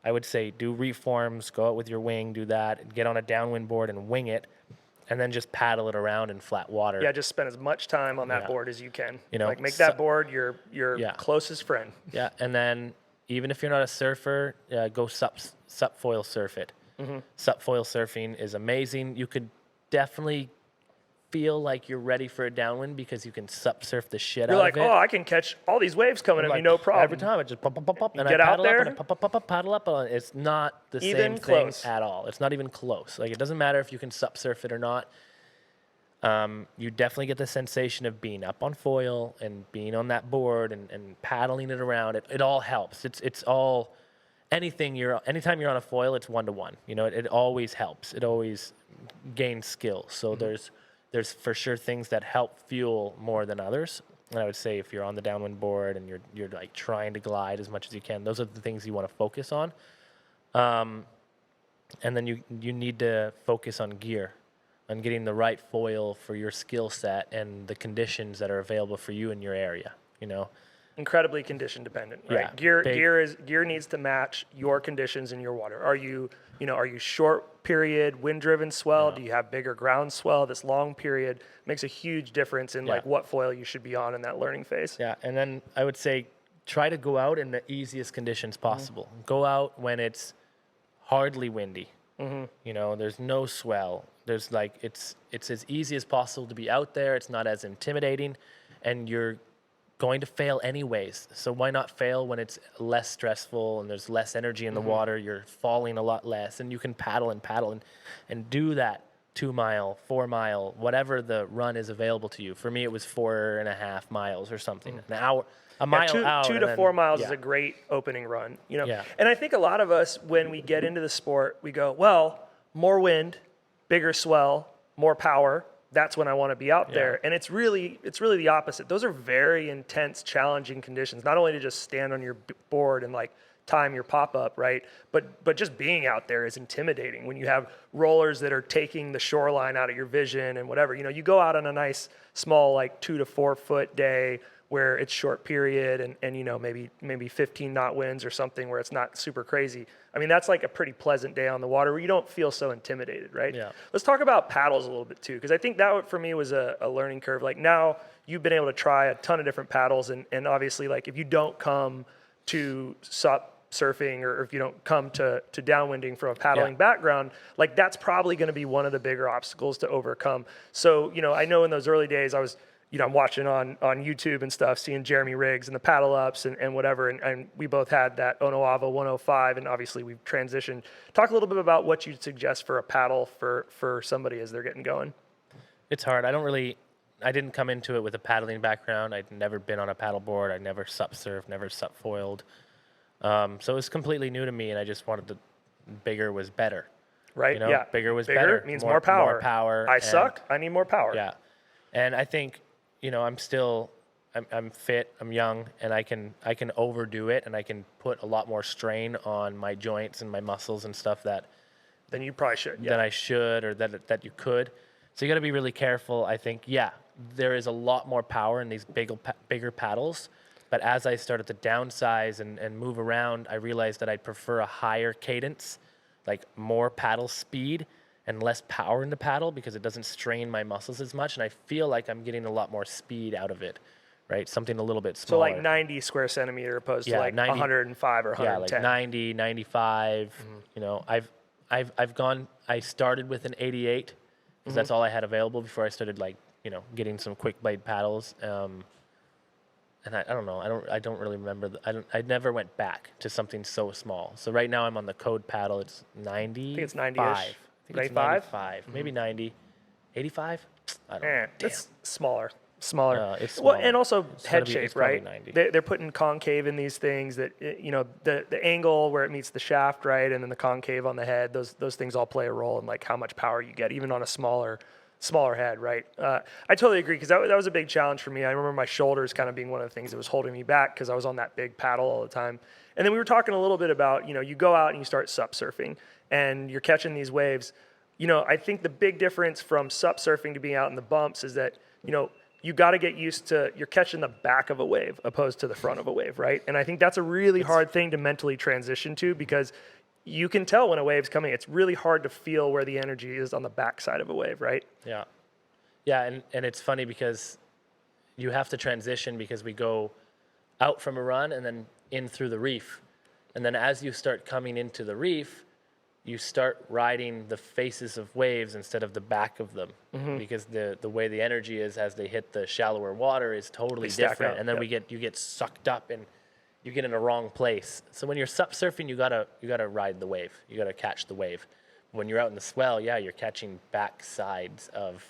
[SPEAKER 1] I would say do reforms, go out with your wing, do that, get on a downwind board and wing it, and then just paddle it around in flat water.
[SPEAKER 2] Yeah, just spend as much time on that
[SPEAKER 1] Yeah.
[SPEAKER 2] board as you can.
[SPEAKER 1] You know,
[SPEAKER 2] like make that board your
[SPEAKER 1] Yeah.
[SPEAKER 2] closest friend.
[SPEAKER 1] Yeah, and then even if you're not a surfer, go sup foil surf it. Sup foil surfing is amazing. You could definitely feel like you're ready for a downwind because you can sup surf the shit
[SPEAKER 2] You're
[SPEAKER 1] out
[SPEAKER 2] like,
[SPEAKER 1] of it.
[SPEAKER 2] oh, I can catch all these waves coming at me,
[SPEAKER 1] Like,
[SPEAKER 2] no problem.
[SPEAKER 1] Every time I just pop, and
[SPEAKER 2] get
[SPEAKER 1] I
[SPEAKER 2] out
[SPEAKER 1] paddle
[SPEAKER 2] there.
[SPEAKER 1] up and I pop, paddle up. It's not the
[SPEAKER 2] Even
[SPEAKER 1] same
[SPEAKER 2] close.
[SPEAKER 1] thing at all. It's not even close. Like, it doesn't matter if you can sup surf it or not. You definitely get the sensation of being up on foil and being on that board and paddling it around. It all helps. It's all anytime you're on a foil, it's 1-to-1. You know, it always helps. It always gains skill. So there's for sure things that help fuel more than others. And I would say if you're on the downwind board and you're like trying to glide as much as you can, those are the things you want to focus on. And then you need to focus on gear, on getting the right foil for your skill set and the conditions that are available for you in your area, you know.
[SPEAKER 2] Incredibly condition dependent, right?
[SPEAKER 1] Yeah,
[SPEAKER 2] Gear needs to match your conditions in your water. Are you short period wind driven swell? Do you have bigger ground swell? This long period makes a huge difference in like what foil you should be on in that learning phase.
[SPEAKER 1] Yeah, and then I would say try to go out in the easiest conditions possible. Go out when it's hardly windy. You know, there's no swell. There's like it's as easy as possible to be out there. It's not as intimidating, and you're going to fail anyways. So why not fail when it's less stressful and there's less energy in the water? You're falling a lot less, and you can paddle and do that 2 mile, 4 mile, whatever the run is available to you. For me, it was 4.5 miles or something. An hour, a mile out.
[SPEAKER 2] 2 to 4 miles is a great opening run, you know.
[SPEAKER 1] Yeah.
[SPEAKER 2] And I think a lot of us, when we get into the sport, we go, well, more wind, bigger swell, more power. That's when I want to be out there. And it's really the opposite. Those are very intense, challenging conditions. Not only to just stand on your board and like time your pop-up, right? But just being out there is intimidating when you have rollers that are taking the shoreline out of your vision and whatever. You know, you go out on a nice small like 2 to 4 foot day where it's short period and you know, maybe 15 knot winds or something where it's not super crazy. I mean, that's like a pretty pleasant day on the water where you don't feel so intimidated, right?
[SPEAKER 1] Yeah.
[SPEAKER 2] Let's talk about paddles a little bit too, because I think that for me was a learning curve. Like now you've been able to try a ton of different paddles and obviously like if you don't come to sup surfing or if you don't come to downwinding from a paddling background, like that's probably going to be one of the bigger obstacles to overcome. So, you know, I know in those early days I was, you know, I'm watching on YouTube and stuff, seeing Jeremy Riggs and the paddle ups and whatever. And we both had that Onoava 105 and obviously we've transitioned. Talk a little bit about what you'd suggest for a paddle for somebody as they're getting going.
[SPEAKER 1] It's hard. I didn't come into it with a paddling background. I'd never been on a paddleboard. I never sup surfed, never sup foiled. So it was completely new to me, and I just wanted bigger was better.
[SPEAKER 2] Right?
[SPEAKER 1] You know,
[SPEAKER 2] yeah.
[SPEAKER 1] bigger was better.
[SPEAKER 2] Means more power.
[SPEAKER 1] More power.
[SPEAKER 2] I suck. I need more power.
[SPEAKER 1] Yeah. And I think, you know, I'm fit, I'm young, and I can overdo it, and I can put a lot more strain on my joints and my muscles and stuff that
[SPEAKER 2] Then you probably should. Yeah.
[SPEAKER 1] than I should or that you could. So you got to be really careful. I think, yeah, there is a lot more power in these bigger paddles. But as I started to downsize and move around, I realized that I'd prefer a higher cadence, like more paddle speed and less power in the paddle because it doesn't strain my muscles as much. And I feel like I'm getting a lot more speed out of it, right? Something a little bit smaller.
[SPEAKER 2] So like 90 square centimeter opposed to like
[SPEAKER 1] 90,
[SPEAKER 2] 105 or 110.
[SPEAKER 1] Yeah, like 90, 95. You know, I started with an 88 because that's all I had available before I started like, you know, getting some quick blade paddles. And I don't know. I don't really remember. I never went back to something so small. So right now I'm on the code paddle. It's 90.
[SPEAKER 2] I think it's 90-ish.
[SPEAKER 1] 95? Maybe 90. 85? I don't know.
[SPEAKER 2] It's smaller.
[SPEAKER 1] It's
[SPEAKER 2] Well,
[SPEAKER 1] smaller.
[SPEAKER 2] and also
[SPEAKER 1] It's
[SPEAKER 2] head
[SPEAKER 1] gotta be-
[SPEAKER 2] shape,
[SPEAKER 1] it's probably
[SPEAKER 2] right?
[SPEAKER 1] 90.
[SPEAKER 2] They're putting concave in these things that, you know, the angle where it meets the shaft, right? And then the concave on the head, those things all play a role in like how much power you get, even on a smaller head, right? I totally agree because that was a big challenge for me. I remember my shoulders kind of being one of the things that was holding me back because I was on that big paddle all the time. And then we were talking a little bit about, you know, you go out and you start sup surfing and you're catching these waves. You know, I think the big difference from sup surfing to being out in the bumps is that, you know, you got to get used to you're catching the back of a wave opposed to the front of a wave, right? And I think that's a really hard thing to mentally transition to because you can tell when a wave's coming. It's really hard to feel where the energy is on the backside of a wave, right?
[SPEAKER 1] Yeah. Yeah, and it's funny because you have to transition because we go out from a run and then in through the reef. And then as you start coming into the reef, you start riding the faces of waves instead of the back of them because the way the energy is as they hit the shallower water is totally
[SPEAKER 2] stack
[SPEAKER 1] different.
[SPEAKER 2] up,
[SPEAKER 1] And then
[SPEAKER 2] yep.
[SPEAKER 1] you get sucked up and you get in the wrong place. So when you're sup surfing, you gotta ride the wave. You gotta catch the wave. When you're out in the swell, yeah, you're catching back sides of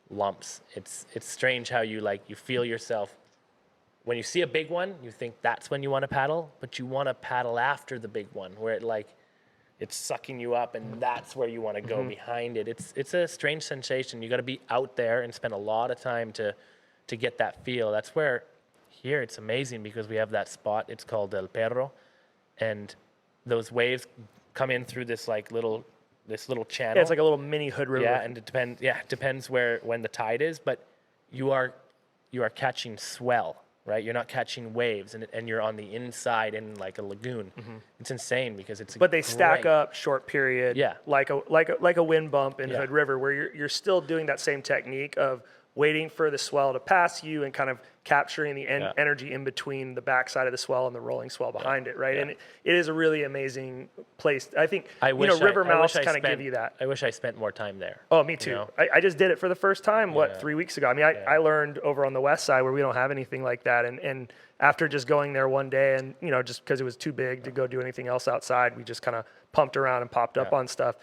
[SPEAKER 1] lumps. It's strange how you feel yourself. When you see a big one, you think that's when you want to paddle, but you want to paddle after the big one where it's sucking you up and that's where you want to go behind it. It's a strange sensation. You got to be out there and spend a lot of time to get that feel. That's where here it's amazing because we have that spot. It's called El Perro, and those waves come in through this little channel.
[SPEAKER 2] Yeah, it's like a little mini Hood River.
[SPEAKER 1] Yeah, and it depends when the tide is, but you are catching swell, right? You're not catching waves, and you're on the inside in like a lagoon. It's insane because
[SPEAKER 2] But they stack up short period,
[SPEAKER 1] Yeah.
[SPEAKER 2] like a wind bump in
[SPEAKER 1] Yeah.
[SPEAKER 2] Hood River, where you're still doing that same technique of waiting for the swell to pass you and kind of capturing the energy in between the backside of the swell and the rolling swell behind it, right?
[SPEAKER 1] Yeah.
[SPEAKER 2] And it is a really amazing place. I think
[SPEAKER 1] wish
[SPEAKER 2] river
[SPEAKER 1] I
[SPEAKER 2] mouths
[SPEAKER 1] wish I
[SPEAKER 2] kind of give
[SPEAKER 1] spent-
[SPEAKER 2] you that.
[SPEAKER 1] I wish I spent more time there.
[SPEAKER 2] Oh, me too.
[SPEAKER 1] You know?
[SPEAKER 2] I just did it for the first time,
[SPEAKER 1] Yeah.
[SPEAKER 2] 3 weeks ago? I mean, I learned over on the west side where we don't have anything like that. And after just going there one day and, you know, just because it was too big to go do anything else outside, we just kind of pumped around and popped up on stuff.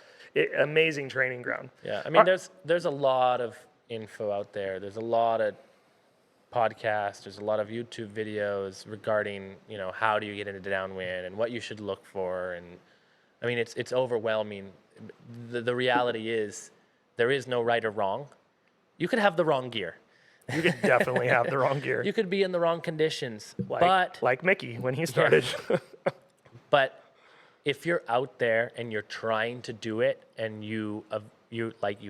[SPEAKER 2] Amazing training ground.
[SPEAKER 1] Yeah, I mean, there's a lot of info out there. There's a lot of podcasts. There's a lot of YouTube videos regarding, you know, how do you get into downwind and what you should look for. And I mean, it's overwhelming. The reality is there is no right or wrong. You could have the wrong gear.
[SPEAKER 2] You could definitely have the wrong gear.
[SPEAKER 1] You could be in the wrong conditions. But
[SPEAKER 2] like Mickey when he started.
[SPEAKER 1] But if you're out there and you're trying to do it and you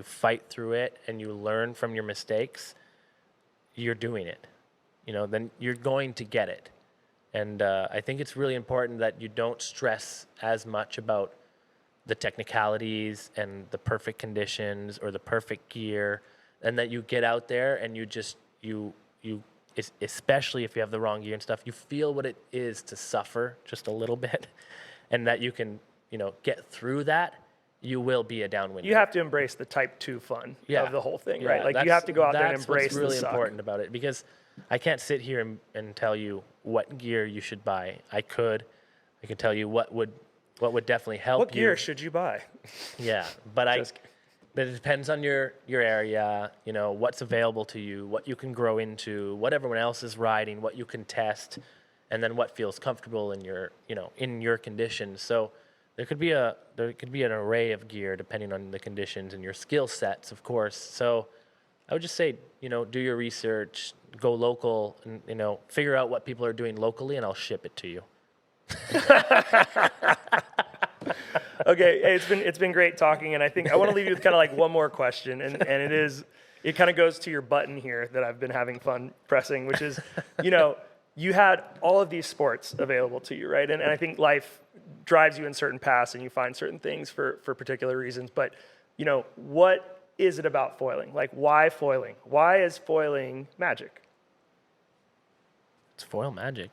[SPEAKER 1] fight through it and you learn from your mistakes, you're doing it. Then you're going to get it. And I think it's really important that you don't stress as much about the technicalities and the perfect conditions or the perfect gear, and that you get out there and especially if you have the wrong gear and stuff, you feel what it is to suffer just a little bit, and that you can, get through that. You will be a downwind.
[SPEAKER 2] You have to embrace the type 2 fun of the whole thing, right? Like you have to go out there and embrace
[SPEAKER 1] the suck. That's what's really
[SPEAKER 2] the
[SPEAKER 1] important about it, because I can't sit here and tell you what gear you should buy. I can tell you what would definitely help you.
[SPEAKER 2] What gear should you buy?
[SPEAKER 1] Yeah, but it depends on your area, what's available to you, what you can grow into, what everyone else is riding, what you can test, and then what feels comfortable in your conditions. So there could be an array of gear depending on the conditions and your skill sets, of course. So I would just say, do your research, go local, and figure out what people are doing locally, and I'll ship it to you.
[SPEAKER 2] Okay, hey, it's been great talking, and I think I want to leave you with kind of like one more question, and it kind of goes to your button here that I've been having fun pressing, which is, you had all of these sports available to you, right? And I think life drives you in certain paths, and you find certain things for particular reasons. But what is it about foiling? Like, why foiling? Why is foiling magic?
[SPEAKER 1] It's foil magic.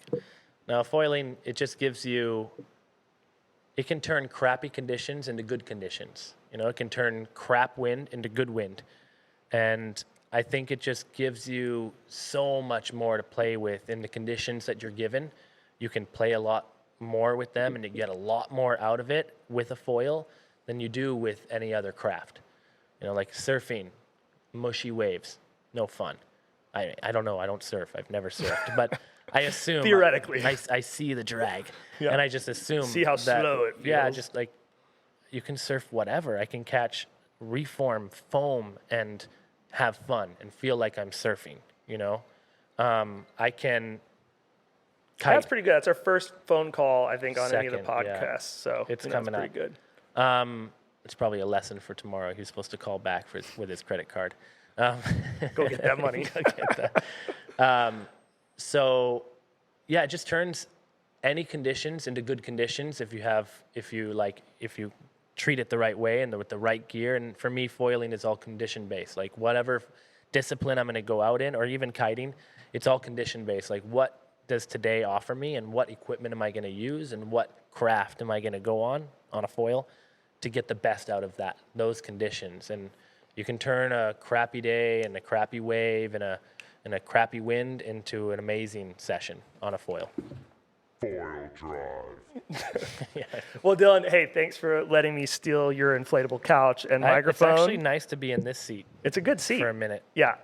[SPEAKER 1] Now, foiling, it just gives you. It can turn crappy conditions into good conditions. It can turn crap wind into good wind. And I think it just gives you so much more to play with in the conditions that you're given. You can play a lot more with them, and you get a lot more out of it with a foil than you do with any other craft. Like surfing, mushy waves, no fun. I don't know. I don't surf. I've never surfed, but I assume
[SPEAKER 2] theoretically,
[SPEAKER 1] I see the drag, and I just assume
[SPEAKER 2] see how slow it feels.
[SPEAKER 1] Yeah, just like you can surf whatever. I can catch reform foam and have fun and feel like I'm surfing. I can. Kite.
[SPEAKER 2] That's pretty good. That's our first phone call, I think, on any of the podcasts.
[SPEAKER 1] Yeah.
[SPEAKER 2] So
[SPEAKER 1] it's coming
[SPEAKER 2] pretty good.
[SPEAKER 1] It's probably a lesson for tomorrow. He's supposed to call back with his credit card.
[SPEAKER 2] Go get that money.
[SPEAKER 1] So, yeah, it just turns any conditions into good conditions if you treat it the right way and with the right gear. And for me, foiling is all condition based. Like whatever discipline I'm going to go out in, or even kiting, it's all condition based. Like what does today offer me, and what equipment am I going to use, and what craft am I going to go on a foil to get the best out of those conditions. And you can turn a crappy day and a crappy wave and a crappy wind into an amazing session on a foil.
[SPEAKER 4] Foil drive.
[SPEAKER 1] Yeah.
[SPEAKER 2] Well, Dylan, hey, thanks for letting me steal your inflatable couch and microphone.
[SPEAKER 1] It's actually nice to be in this seat.
[SPEAKER 2] It's a good seat.
[SPEAKER 1] For a minute.
[SPEAKER 2] Yeah.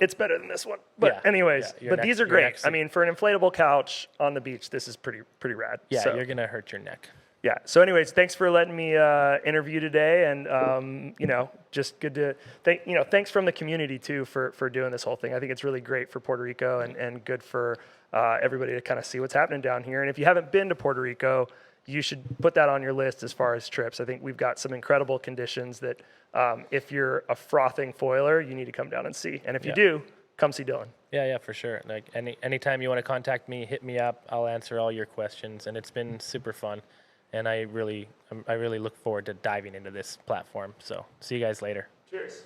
[SPEAKER 2] It's better than this one. But anyways, these are great. I mean, for an inflatable couch on the beach, this is pretty rad.
[SPEAKER 1] Yeah,
[SPEAKER 2] so,
[SPEAKER 1] you're going to hurt your neck.
[SPEAKER 2] Yeah. So anyways, thanks for letting me interview today. And, just good to thanks from the community too for doing this whole thing. I think it's really great for Puerto Rico and good for everybody to kind of see what's happening down here. And if you haven't been to Puerto Rico, you should put that on your list as far as trips. I think we've got some incredible conditions that if you're a frothing foiler, you need to come down and see. And if you do, come see Dylan.
[SPEAKER 1] Yeah, for sure. Like anytime you want to contact me, hit me up. I'll answer all your questions. And it's been super fun. And I really look forward to diving into this platform. So see you guys later.
[SPEAKER 2] Cheers.